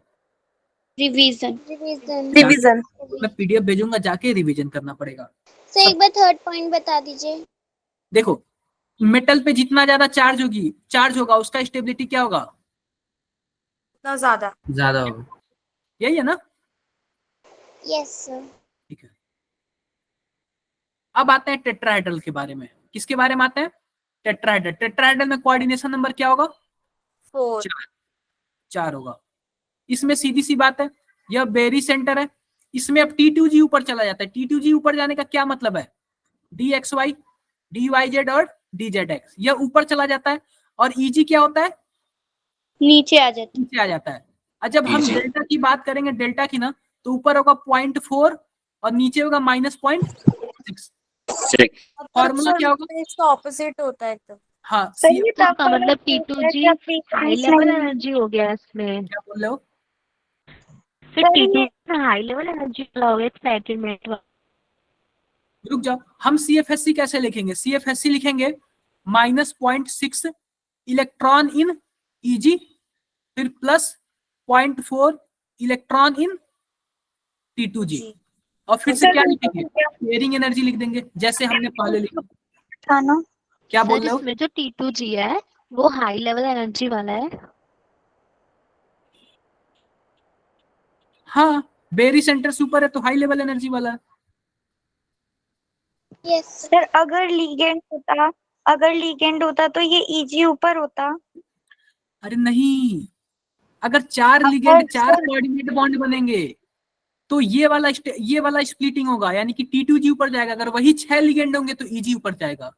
[SPEAKER 5] रिवीजन।
[SPEAKER 6] रिवीजन।
[SPEAKER 2] मैं पीडीएफ भेजूंगा, जाके रिवीजन करना पड़ेगा।
[SPEAKER 8] सर एक बार थर्ड पॉइंट बता दीजिए।
[SPEAKER 2] देखो मेटल पे जितना ज्यादा चार्ज होगा उसका स्टेबिलिटी क्या होगा?
[SPEAKER 3] उतना ज्यादा।
[SPEAKER 2] ज्यादा होगा, यही है ना?
[SPEAKER 8] Yes sir.
[SPEAKER 2] ठीक है, अब आते हैं टेट्राहेड्रल के बारे में। किसके बारे में आते हैं? टेट्राहेड्रल। टेट्राहेड्रल में कोऑर्डिनेशन नंबर क्या होगा?
[SPEAKER 3] 4।
[SPEAKER 2] 4 होगा। इसमें सीधी सी बात है, यह बेरी सेंटर है, इसमें अब T2G ऊपर चला जाता है। T2G ऊपर जाने का क्या मतलब है? DXY, DYZ और DZX यह ऊपर चला जाता है। और EG क्या होता है?
[SPEAKER 8] नीचे आ जाते।
[SPEAKER 2] नीचे आ जाता है। और जब हम डेल्टा की बात करेंगे, डेल्टा की ना, तो ऊपर होगा 0.4 और नीचे होगा -0.6। फॉर्मूला क्या होगा?
[SPEAKER 3] इसका ऑपोजिट होता है एकदम।
[SPEAKER 2] हाँ
[SPEAKER 4] सही
[SPEAKER 5] तो
[SPEAKER 4] था
[SPEAKER 5] इसका मतलब T2G हाई लेवल एनर्जी हो गया इसमें।
[SPEAKER 2] क्या बोल रहे हो?
[SPEAKER 5] फिर T2 हाई लेवल एनर्जी वाला हो गया, एक्साइटमेंट वाला।
[SPEAKER 2] रुक जाओ, हम CFSC कैसे लिखेंगे? CFSC लिखेंगे -0.6 इलेक्ट्रॉन इन EG, फिर +0.4 इलेक्ट्रॉन इन T2G, और फिर से क्या लिखेंगे? पेयरिंग एनर्जी लिख देंगे जैसे हमने पहले लिखा
[SPEAKER 4] था ना।
[SPEAKER 2] क्या
[SPEAKER 5] सर
[SPEAKER 2] बोल रहे हो?
[SPEAKER 5] इसमें जो T2G है वो हाई लेवल एनर्जी वाला है।
[SPEAKER 2] हाँ, बेरी सेंटर से ऊपर है तो हाई लेवल एनर्जी वाला है।
[SPEAKER 8] यस।
[SPEAKER 4] सर अगर लीगेंड होता तो ये ईजी ऊपर होता।
[SPEAKER 2] अरे नहीं, अगर 4 लिगेंड 4 कोऑर्डिनेट बॉन्ड बनेंगे तो ये वाला स्प्लिटिंग होगा, यानी कि T2G ऊपर जाएगा। अगर वही 6 लिगेंड होंगे तो EG ऊपर जाएगा।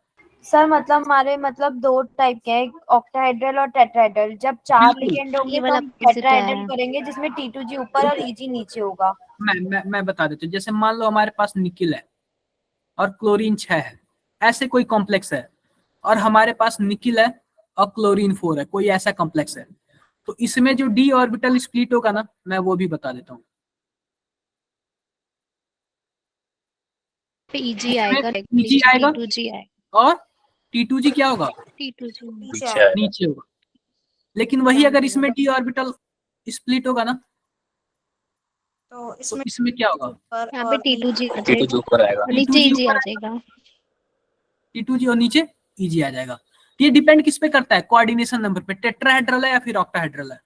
[SPEAKER 6] सर मतलब हमारे मतलब दो टाइप के हैं, ऑक्टाहेड्रल और टेट्राहेड्रल। जब 4
[SPEAKER 2] बिल्कुल।
[SPEAKER 6] लिगेंड होंगे
[SPEAKER 5] ये
[SPEAKER 6] तो
[SPEAKER 5] वाला
[SPEAKER 6] हम
[SPEAKER 5] opposite
[SPEAKER 6] टेट्राहेड्रल
[SPEAKER 5] है।
[SPEAKER 6] करेंगे जिसमें T2G ऊपर और EG नीचे होगा।
[SPEAKER 2] मैं बता देता हूँ। जैसे मान लो हमारे पास निकिल है और क्लोरीन 6 है, ऐसे कोई कॉम्प्लेक्स है, और हमारे पास निकिल है और क्लोरीन 4 है, कोई ऐसा कॉम्प्लेक्स है, तो इसमें जो d ऑर्बिटल स्प्लिट होगा ना, मैं वो भी बता देता हूँ।
[SPEAKER 5] फिर EG आएगा,
[SPEAKER 2] EG आएगा
[SPEAKER 5] T2G आएगा।
[SPEAKER 2] और T2G क्या होगा?
[SPEAKER 5] T2G
[SPEAKER 2] नीचे होगा। लेकिन वही अगर इसमें d ऑर्बिटल स्प्लिट होगा ना,
[SPEAKER 3] तो
[SPEAKER 2] तो इसमें क्या होगा?
[SPEAKER 3] ऊपर
[SPEAKER 5] यहाँ पे
[SPEAKER 3] और
[SPEAKER 5] T2G आ जाएगा और नीचे
[SPEAKER 2] T2G
[SPEAKER 5] EG
[SPEAKER 2] ऊपर
[SPEAKER 5] आ
[SPEAKER 2] आएगा,
[SPEAKER 5] जाएगा।
[SPEAKER 2] T2G और नीचे EG आ जाएगा। ये डिपेंड किस पे करता है? कोऑर्डिनेशन नंबर पे। टेट्राहेड्रल है या फिर ऑक्टाहेड्रल है?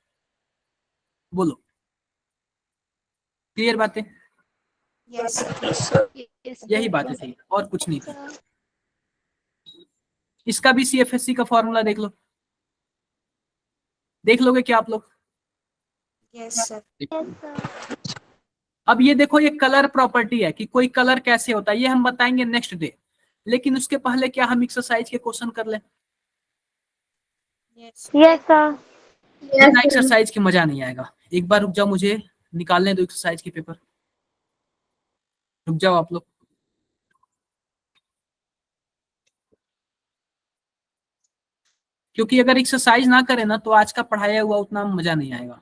[SPEAKER 2] बोलो, क्लियर बातें?
[SPEAKER 3] यस।
[SPEAKER 2] यही बातें थी और कुछ नहीं थी। इसका भी CFSC का फॉर्मूला देख लो, देख लोगे क्या आप लोग?
[SPEAKER 3] Yes sir.
[SPEAKER 2] अब ये देखो, ये कलर प्रॉपर्टी है कि कोई कलर कैसे होता है, ये हम बताएंगे नेक्स्ट डे। लेकिन उसके पहले क्या हम एक्सरसाइज के क्वेश्चन कर लें?
[SPEAKER 3] Yes
[SPEAKER 1] sir.
[SPEAKER 2] बिना एक्सरसाइज के मजा नहीं आएगा। एक बार रुक जाओ, मुझे निकालने दो एक्सरसाइज के पेपर। रुक जाओ आप लोग। क्योंकि अगर एक्सरसाइज ना करें ना तो आज का पढ़ाया हुआ उतना मजा नहीं आएगा,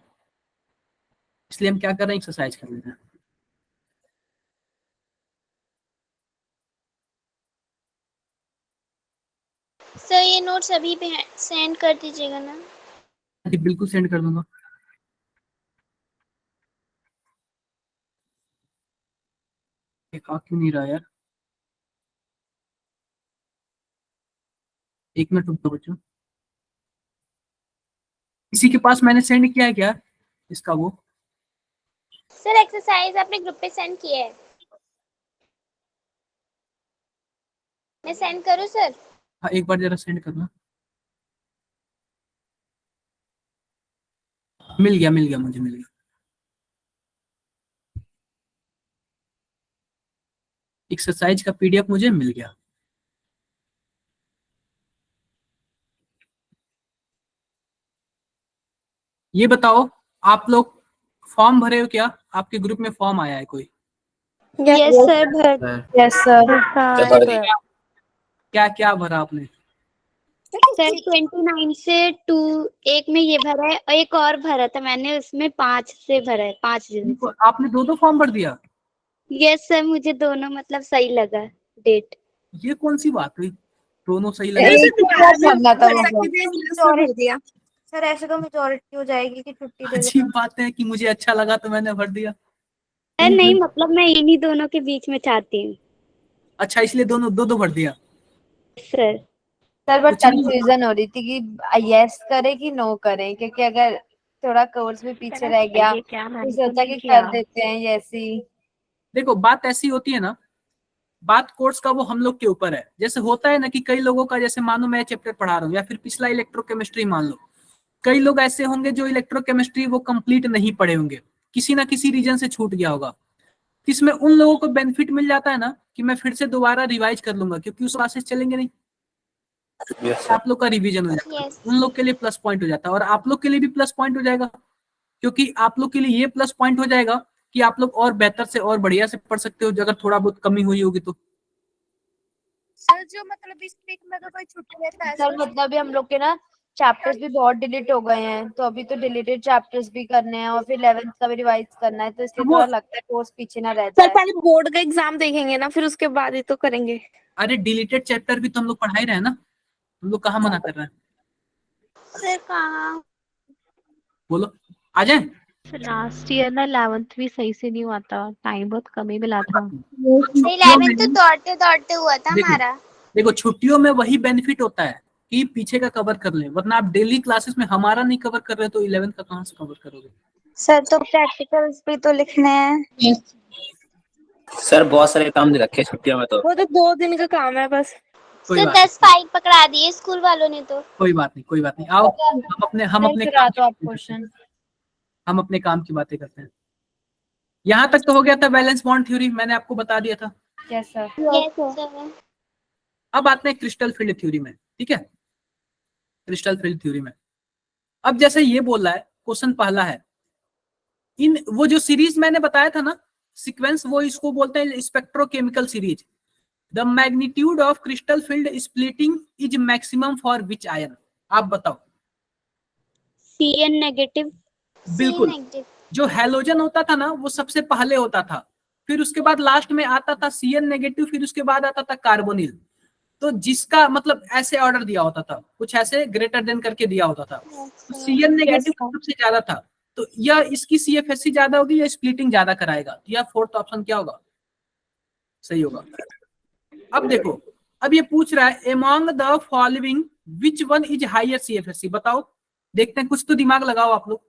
[SPEAKER 2] इसलिए हम क्या कर रहे हैं, एक्सरसाइज कर लेते हैं।
[SPEAKER 8] सर ये नोट्स अभी पे सेंड कर दीजिएगा ना।
[SPEAKER 2] जी बिल्कुल सेंड कर दूंगा। एक आ क्यों नहीं रहा यार? एक मिनट रुक जाओ बच्चों। किसी के पास मैंने सेंड किया है क्या इसका? वो
[SPEAKER 8] सर एक्सरसाइज आपने ग्रुप पे सेंड किया है। मैं सेंड करूँ सर?
[SPEAKER 2] हाँ, एक बार जरा सेंड करना। मिल गया मुझे मिल गया। एक्सरसाइज का PDF मुझे मिल गया। ये बताओ, आप लोग फॉर्म भरे हो क्या? आपके ग्रुप में फॉर्म आया है कोई?
[SPEAKER 8] यस सर भर
[SPEAKER 6] यस सर।
[SPEAKER 2] क्या क्या भरा आपने?
[SPEAKER 8] सर 29 से 2 एक में ये भरा है और एक और भरा था मैंने, उसमें 5 से भरा है, 5 दिन से।
[SPEAKER 2] आपने दो फॉर्म भर दिया?
[SPEAKER 8] यस सर, मुझे दोनों मतलब सही लगा डेट।
[SPEAKER 2] ये कौन सी बात हुई, दोनों सही
[SPEAKER 6] एक
[SPEAKER 2] लगे?
[SPEAKER 6] ही बार भरना था वो फॉर्म।
[SPEAKER 3] भर दिया।
[SPEAKER 6] सर ऐसे तो मेजोरिटी हो जाएगी कि छुट्टी दे
[SPEAKER 2] अच्छी बात है कि मुझे अच्छा लगा तो मैंने भर दिया।
[SPEAKER 8] सर नहीं, मतलब मैं इन्हीं दोनों के बीच में चाहती हूँ
[SPEAKER 2] अच्छा, इसलिए दोनों दो भर दिया।
[SPEAKER 8] सर।
[SPEAKER 6] सर बट
[SPEAKER 2] कुछ नहीं।
[SPEAKER 6] कंफ्यूजन हो रही थी कि यस करे कि नो करे, क्योंकि अगर थोड़ा कोर्स भी पीछे रह गया तो सोचा कि कर देते हैं यस ही।
[SPEAKER 2] देखो बात ऐसी होती है ना, बात कोर्स का वो हम लोग के ऊपर है। जैसे होता है ना कि कई लोगों का, जैसे मानो मैं चैप्टर पढ़ा रहा हूँ या फिर पिछला इलेक्ट्रोकेमिस्ट्री मान लो, कई लोग ऐसे होंगे जो इलेक्ट्रोकेमिस्ट्री वो कंप्लीट नहीं पढ़े होंगे, किसी ना किसी रीजन से छूट गया होगा। इसमें उन लोगों को बेनिफिट मिल जाता है ना कि मैं फिर से दोबारा रिवाइज कर लूंगा, क्योंकि उस क्लासेस चलेंगे नहीं, आप लोग का रिवीजन हो जाएगा।
[SPEAKER 8] यस
[SPEAKER 2] उन लोग के लिए प्लस पॉइंट हो जाता है और आप लोग के लिए भी प्लस पॉइंट हो जाएगा, क्योंकि आप लोग के लिए ये प्लस पॉइंट हो जाएगा कि आप लोग और बेहतर से और बढ़िया से पढ़ सकते हो, अगर थोड़ा बहुत कमी हुई होगी तो।
[SPEAKER 3] सर जो मतलब इस वीक में अगर कोई छुट्टी लेता है
[SPEAKER 6] सर मतलब अभी हम लोग के ना चैप्टर्स भी बहुत डिलीट हो गए हैं, तो अभी तो डिलीटेड चैप्टर्स भी करने हैं और फिर 11th का भी रिवाइज करना है, तो इसलिए थोड़ा लगता है कोर्स पीछे ना रह
[SPEAKER 3] सर
[SPEAKER 6] जाए।
[SPEAKER 3] पहले बोर्ड का एग्जाम देखेंगे ना, फिर उसके बाद ही तो करेंगे।
[SPEAKER 2] अरे डिलीटेड चैप्टर भी तो हम लोग पढ़ा ही रहे हैं ना, हम लोग कहाँ मना कर रहे हैं?
[SPEAKER 8] सर कहाँ?
[SPEAKER 2] बोलो, आ जाए।
[SPEAKER 5] लास्ट ईयर ना 11th भी सही से नहीं हुआ था, टाइम बहुत कम ही मिला था।
[SPEAKER 8] 11 तो दौड़ते दौड़ते हुआ था हमारा।
[SPEAKER 2] देखो छुट्टियों में वही बेनिफिट होता है कि पीछे का कवर कर ले, वरना आप डेली क्लासेस में हमारा नहीं कवर कर रहे तो 11th का कहाँ से कवर करोगे?
[SPEAKER 4] सर तो प्रैक्टिकल्स भी तो लिखने हैं।
[SPEAKER 9] सर बहुत सारे काम दे रखे हैं छुट्टियों में तो।
[SPEAKER 3] वो तो 2 दिन का काम है बस।
[SPEAKER 2] कोई
[SPEAKER 8] सर
[SPEAKER 2] बात
[SPEAKER 8] 10 फाइल पकड़ा दिए स्कूल वालों ने तो।
[SPEAKER 2] कोई बात नहीं, कोई बात नहीं। आओ हम अपने
[SPEAKER 6] करा
[SPEAKER 2] काम
[SPEAKER 6] दो आप क्वेश्चन।
[SPEAKER 2] हम अपने काम की बातें करते हैं। यहाँ तक तो हो गया था बैलेंस बॉन्ड थ्योरी, मैंने आपको बता दिया था।
[SPEAKER 6] Yes sir.
[SPEAKER 8] Yes sir.
[SPEAKER 2] अब आते हैं क्रिस्टल फील्ड थ्योरी में, ठीक है? क्रिस्टल फील्ड थ्योरी में अब जैसे ये बोल रहा है, क्वेश्चन पहला है, इन वो जो सीरीज मैंने बताया था ना सीक्वेंस, वो इसको बोलते हैं spectrochemical series. The magnitude of crystal field splitting is maximum for which ion? आप बताओ।
[SPEAKER 8] Cn negative.
[SPEAKER 2] बिल्कुल। जो हैलोजन होता था ना वो सबसे पहले होता था, फिर उसके बाद लास्ट में आता था Cn नेगेटिव, फिर उसके बाद आता था कार्बोनिल। तो जिसका मतलब ऐसे ऑर्डर दिया होता था, कुछ ऐसे ग्रेटर देन करके दिया होता था, तो Cn नेगेटिव सबसे ज्यादा था, तो या इसकी CFSC ज्यादा होगी या स्प्लिटिंग ज्यादा कराएगा, तो या फोर्थ ऑप्शन क्या होगा? सही होगा। अब देखो, अब ये पूछ रहा है among the following which one is higher CFSC? बताओ, देखते हैं, कुछ तो दिमाग लगाओ आप लोग,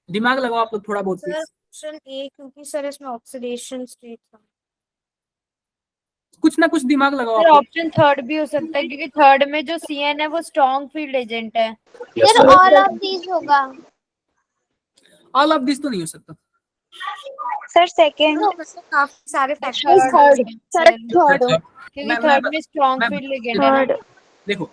[SPEAKER 2] दिमाग लगाओ आप लोग थोड़ा बहुत।
[SPEAKER 6] सर ऑप्शन ए, क्योंकि सर इसमें ऑक्सीडेशन स्टेट था।
[SPEAKER 2] कुछ ना कुछ दिमाग लगाओ
[SPEAKER 6] सर
[SPEAKER 2] आप लोग।
[SPEAKER 6] ऑप्शन थर्ड भी हो सकता है, क्योंकि थर्ड में जो Cn है वो स्ट्रॉन्ग फील्ड एजेंट है।
[SPEAKER 8] सर ऑल ऑफ दीज होगा।
[SPEAKER 2] ऑल ऑफ दिस तो नहीं हो सकता।
[SPEAKER 4] Sir second.
[SPEAKER 6] काफी सारे
[SPEAKER 3] थर्ड
[SPEAKER 6] क्योंकि थर्ड में स्ट्रॉन्ग फील्ड एजेंट है ना।
[SPEAKER 2] देखो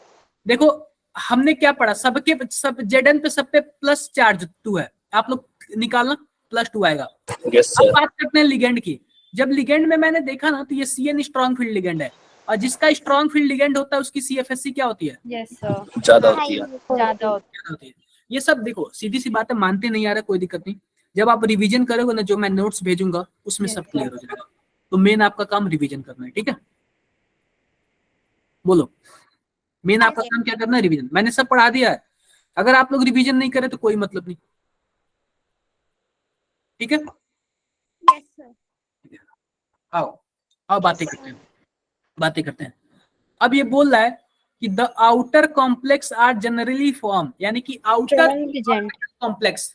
[SPEAKER 2] देखो, हमने क्या पढ़ा, सबके सब Zn पे सब पे प्लस चार्ज 2 है, आप लोग निकालना, +2 आएगा। अब बात करते हैं लिगेंड की। जब लिगेंड में मैंने देखा ना तो ये Cn स्ट्रॉन्ग फील्ड लिगेंड है, और जिसका स्ट्रॉन्ग फील्ड लिगेंड होता है उसकी CFSC क्या होती है?
[SPEAKER 6] यस सर,
[SPEAKER 9] ज्यादा होती है।
[SPEAKER 6] ज्यादा
[SPEAKER 2] होती है। ये सब देखो सीधी सी बातें मानते नहीं आ रहा, कोई दिक्कत नहीं, जब आप रिवीजन करोगे ना, जो मैं नोट्स भेजूंगा उसमें सब क्लियर हो जाएगा। तो मेन आपका काम रिवीजन करना है, ठीक है? बोलो, मेन आपका काम क्या करना है? रिवीजन। मैंने सब पढ़ा दिया है, अगर आप लोग रिवीजन नहीं करें तो कोई मतलब नहीं, ठीक है?
[SPEAKER 3] Yes sir.
[SPEAKER 2] आओ आओ बातें करते हैं। अब ये बोल रहा है कि the outer complex are generally form, यानी कि outer complex,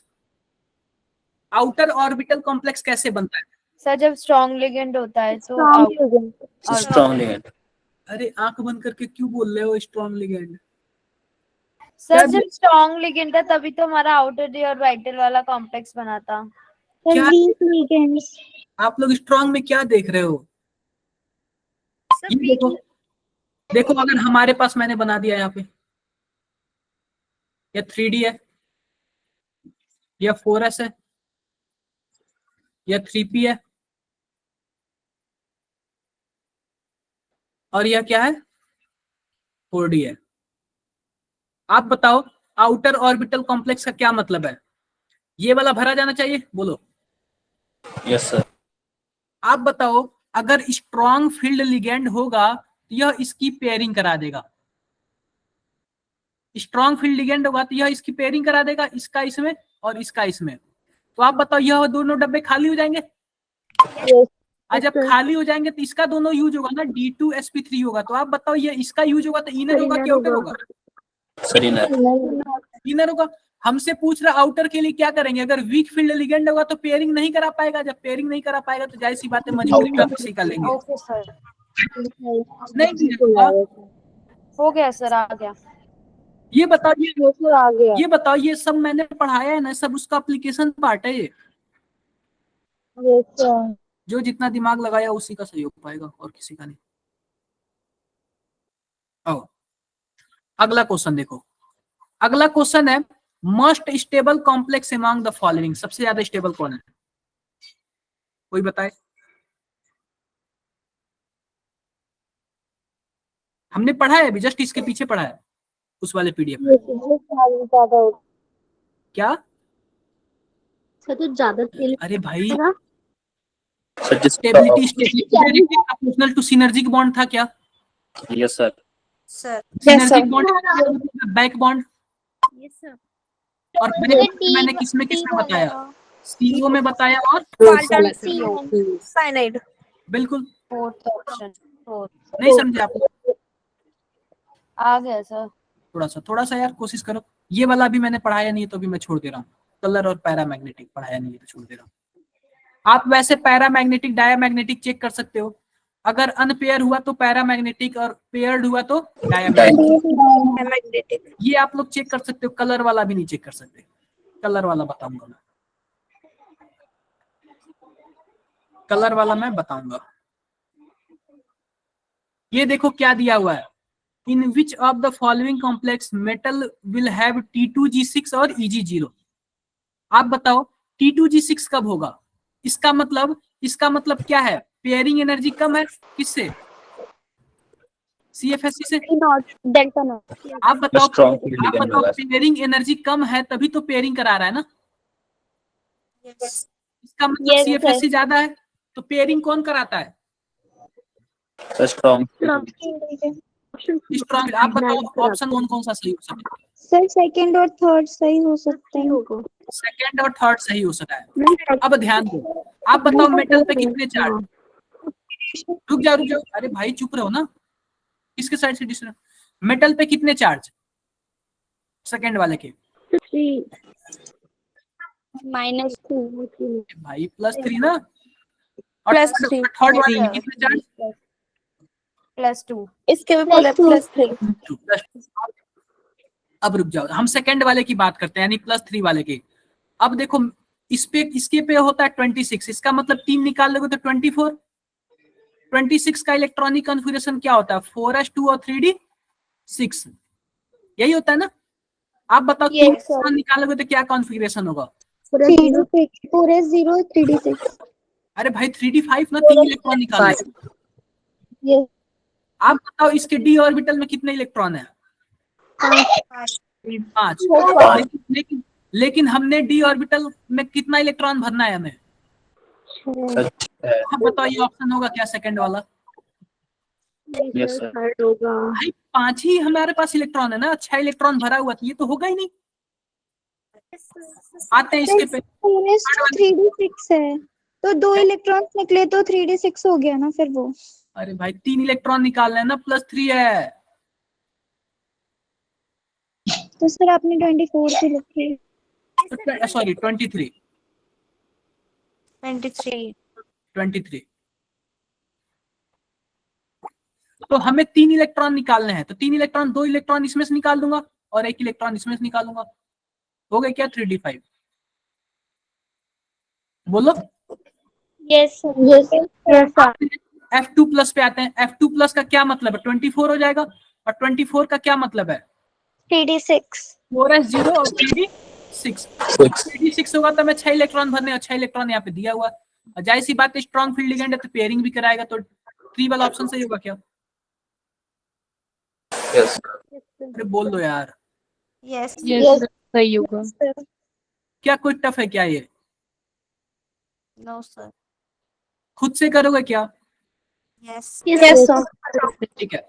[SPEAKER 2] outer orbital complex कैसे बनता है?
[SPEAKER 6] सर जब स्ट्रॉन्ग लिगेंड होता है तो
[SPEAKER 9] स्ट्रॉन्ग लिगेंड।
[SPEAKER 2] अरे आंख बंद करके क्यों बोल रहे हो स्ट्रॉन्ग लिगेंड?
[SPEAKER 6] सर जब स्ट्रॉन्ग लिगेंड था तभी तो हमारा आउटर डी ऑर्बिटल वाला कॉम्प्लेक्स बना था।
[SPEAKER 2] क्या आप लोग स्ट्रॉन्ग में क्या देख रहे हो? ये देखो देखो, अगर हमारे पास मैंने बना दिया यहाँ पे, या 3D है, या 4s है, या 3p है, और यह क्या है, 4D है। आप बताओ आउटर ऑर्बिटल कॉम्प्लेक्स का क्या मतलब है? ये वाला भरा जाना चाहिए, बोलो।
[SPEAKER 9] Yes sir.
[SPEAKER 2] आप बताओ अगर स्ट्रॉन्ग फील्ड लिगेंड होगा तो यह इसकी पेयरिंग करा देगा। स्ट्रॉन्ग फील्ड लिगेंड होगा तो यह इसकी पेयरिंग करा देगा, इसका इसमें और इसका इसमें। तो आप बताओ यह दोनों डब्बे खाली हो जाएंगे। आज जब खाली हो जाएंगे तो इसका दोनों यूज होगा ना, D2sp3 होगा। तो आप बताओ ये इसका यूज होगा तो इनर होगा कि आउटर होगा?
[SPEAKER 9] सर
[SPEAKER 2] इनर होगा। हमसे पूछ रहा आउटर के लिए क्या करेंगे? अगर वीक फील्ड लिगेंड होगा तो पेयरिंग नहीं करा पाएगा। जब पेयरिंग नहीं करा पाएगा तो जाहिर सी बात है मजबूरी में किसी का लेंगे।
[SPEAKER 6] ओके सर,
[SPEAKER 2] नहीं
[SPEAKER 6] हो गया सर, आ गया।
[SPEAKER 2] ये बताओ ये बताओ ये सब मैंने पढ़ाया है ना, सब उसका एप्लीकेशन पार्ट है ये। जो जितना दिमाग लगाया उसी का सही हो पाएगा और किसी का नहीं। आओ अगला क्वेश्चन देखो। अगला क्वेश्चन है most stable complex among the following. सबसे ज्यादा स्टेबल कौन है, कोई बताए? हमने पढ़ा है अभी, जस्ट इसके पीछे पढ़ा है उस वाले पीडीएफ में। क्या
[SPEAKER 5] तो ज्यादा
[SPEAKER 2] अरे भाई
[SPEAKER 9] sir
[SPEAKER 2] stability proportional to synergic bond था क्या?
[SPEAKER 9] Yes sir.
[SPEAKER 6] Sir
[SPEAKER 2] synergic bond back bond. और मैंने किसमें बताया? CO में बताया और
[SPEAKER 3] साइनाइड।
[SPEAKER 2] बिल्कुल
[SPEAKER 6] फोर्थ ऑप्शन,
[SPEAKER 2] नहीं समझे आप?
[SPEAKER 6] आ गया सर।
[SPEAKER 2] थोड़ा सा यार कोशिश करो। ये वाला भी मैंने पढ़ाया नहीं है तो भी मैं छोड़ दे रहा हूँ। कलर और पैरामैग्नेटिक पढ़ाया नहीं है तो छोड़ दे रहा हूँ। आप वैसे पैरामैग्नेटिक डायमैग्नेटिक चेक कर सकते हो। अगर अनपेयर हुआ तो पैरामैग्नेटिक और पेयर्ड हुआ तो डायमैग्नेटिक। ये आप लोग चेक कर सकते हो। कलर वाला भी नहीं चेक कर सकते। कलर वाला बताऊंगा मैं, कलर वाला मैं बताऊंगा। ये देखो क्या दिया हुआ है, in which of the following complex metal will have T2G6 और Eg0। आप बताओ T2G6 कब होगा? इसका मतलब क्या है? पेयरिंग एनर्जी कम है किससे? CFSE से।
[SPEAKER 8] Delta not.
[SPEAKER 2] आप बताओ पेयरिंग एनर्जी कम है तभी तो पेयरिंग करा रहा है ना। इसका मतलब CFSE ज्यादा है तो पेयरिंग कौन कराता है?
[SPEAKER 9] स्ट्रॉन्ग।
[SPEAKER 2] स्ट्रॉन्ग। आप बताओ ऑप्शन कौन सा सही हो सकता है?
[SPEAKER 8] सर सेकंड और थर्ड सही हो सकते हैं।
[SPEAKER 2] सेकंड और थर्ड सही हो सकता है। अब ध्यान दो, आप बताओ मेटल पे कितने चार्ज? रुक जाओ अरे भाई चुप रहो ना। किसके साइड से डिस्टेंस? मेटल पे कितने चार्ज सेकंड वाले के?
[SPEAKER 8] -2
[SPEAKER 2] भाई +3 ना। और
[SPEAKER 6] +3
[SPEAKER 2] थर्ड वाले के कितने चार्ज?
[SPEAKER 6] +2।
[SPEAKER 8] इसके भी +3।
[SPEAKER 2] अब रुक जाओ, हम सेकंड वाले की बात करते हैं यानी +3 वाले की। अब देखो इसके पे होता है 26। इसका मतलब 3 निकाल लोगे तो 24। 26 का इलेक्ट्रॉनिक कॉन्फ़िगरेशन क्या होता है? 4s2 और 3d6 यही होता है ना। आप बताओ 3 निकालोगे तो क्या कॉन्फ़िगरेशन होगा?
[SPEAKER 8] 4s0 3d6।
[SPEAKER 2] अरे भाई 3d5 ना, 3 इलेक्ट्रॉन निकालो। आप बताओ इसके d ऑर्बिटल में कितने इलेक्ट्रॉन है? 5। लेकिन हमने d ऑर्बिटल में कितना इलेक्ट्रॉन भरना है हमें? आप बताओ ये ऑप्शन होगा क्या सेकंड वाला?
[SPEAKER 9] Yes sir.
[SPEAKER 2] भाई 5 ही हमारे पास इलेक्ट्रॉन है ना, 6 इलेक्ट्रॉन भरा हुआ था, ये तो होगा ही नहीं। आते हैं इसके पे।
[SPEAKER 8] 3d6 है तो 2 इलेक्ट्रॉन निकले तो 3d6 हो गया ना फिर वो।
[SPEAKER 2] अरे भाई 3 इलेक्ट्रॉन निकालना है ना, +3 है।
[SPEAKER 8] तो सर आपने 24 से लिखे।
[SPEAKER 2] सॉरी 23।
[SPEAKER 6] 23।
[SPEAKER 2] तो हमें 3 इलेक्ट्रॉन निकालने हैं तो 3 इलेक्ट्रॉन, 2 इलेक्ट्रॉन इसमें से निकाल दूंगा और 1 इलेक्ट्रॉन इसमें से निकालूंगा। हो गया क्या 3d5? बोलो।
[SPEAKER 8] Yes sir.
[SPEAKER 2] F2+ पे आते हैं। F2+ का क्या मतलब है? 24 हो जाएगा। और 24 का क्या मतलब है?
[SPEAKER 8] 3d6।
[SPEAKER 2] 4s0 और 3d6। 3d6 होगा तो मैं 6 इलेक्ट्रॉन भरने, और 6 इलेक्ट्रॉन यहाँ पे दिया हुआ। और जाहिर सी बात है स्ट्रॉन्ग फील्ड लिगेंड है तो पेयरिंग भी कराएगा, तो 3 वाला ऑप्शन सही होगा क्या?
[SPEAKER 9] यस
[SPEAKER 2] अरे बोल दो यार,
[SPEAKER 6] यस
[SPEAKER 5] सही होगा।
[SPEAKER 2] क्या कोई टफ है क्या ये?
[SPEAKER 6] No sir.
[SPEAKER 2] खुद से करोगे क्या?
[SPEAKER 6] यस
[SPEAKER 2] ठीक है।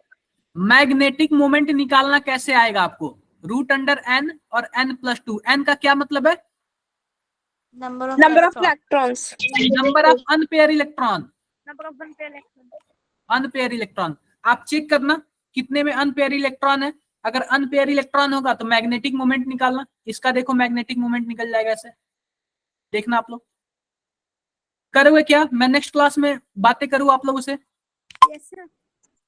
[SPEAKER 2] मैग्नेटिक मोमेंट निकालना कैसे आएगा आपको? रूट अंडर एन और n+2। एन का क्या मतलब है?
[SPEAKER 6] Number of
[SPEAKER 3] electrons.
[SPEAKER 2] Number of unpaired electron.
[SPEAKER 3] Number of electron.
[SPEAKER 2] Unpaired electron आप चेक करना कितने में अनपेयर इलेक्ट्रॉन है। अगर अनपेयर इलेक्ट्रॉन होगा तो मैग्नेटिक मोमेंट निकालना। इसका देखो मैग्नेटिक मोमेंट निकल जाएगा ऐसे, देखना आप लोग करोगे क्या? मैं नेक्स्ट क्लास में बातें करूँ आप लोगों से।
[SPEAKER 3] Yes sir.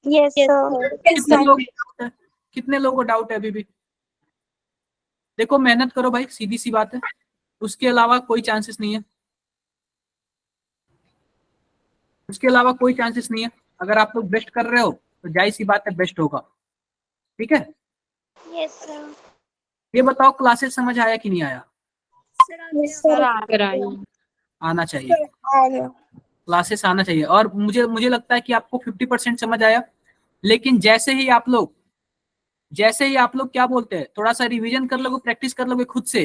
[SPEAKER 8] Yes sir.
[SPEAKER 2] कितने लोगों को डाउट है अभी भी? देखो मेहनत करो भाई, सीधी सी बात है, उसके अलावा कोई चांसेस नहीं है, उसके अलावा कोई चांसेस नहीं है। अगर आप लोग बेस्ट कर रहे हो तो जाहिर सी बात है बेस्ट होगा। ठीक है,
[SPEAKER 8] यस सर।
[SPEAKER 2] ये बताओ क्लासेस समझ आया कि नहीं आया?
[SPEAKER 3] सर
[SPEAKER 2] आना चाहिए, क्लासेस आना चाहिए। और मुझे लगता है कि आपको 50% समझ आया। लेकिन जैसे ही आप लोग क्या बोलते हैं, थोड़ा सा रिवीजन कर लोगे, प्रैक्टिस कर लोगे खुद से,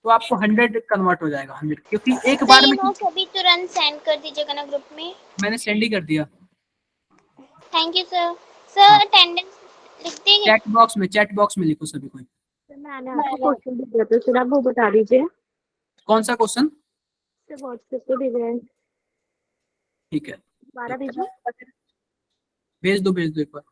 [SPEAKER 2] तो आपको 100 कन्वर्ट हो जाएगा, 100। क्योंकि एक बार में
[SPEAKER 8] नोट्स अभी तुरंत सेंड कर दीजिएगा ना ग्रुप में।
[SPEAKER 2] मैंने सेंड ही कर दिया।
[SPEAKER 8] Thank you sir. Sir attendance लिख देंगे?
[SPEAKER 2] चैट बॉक्स में लिखो सभी कोई।
[SPEAKER 1] मैंने आपको क्वेश्चन भी दिया था सर, आप वो बता दीजिए।
[SPEAKER 2] कौन सा क्वेश्चन?
[SPEAKER 1] सर व्हाट्सएप पे भेज रहे हैं,
[SPEAKER 2] ठीक है,
[SPEAKER 1] 12 भेजिए।
[SPEAKER 2] भेज दो एक बार।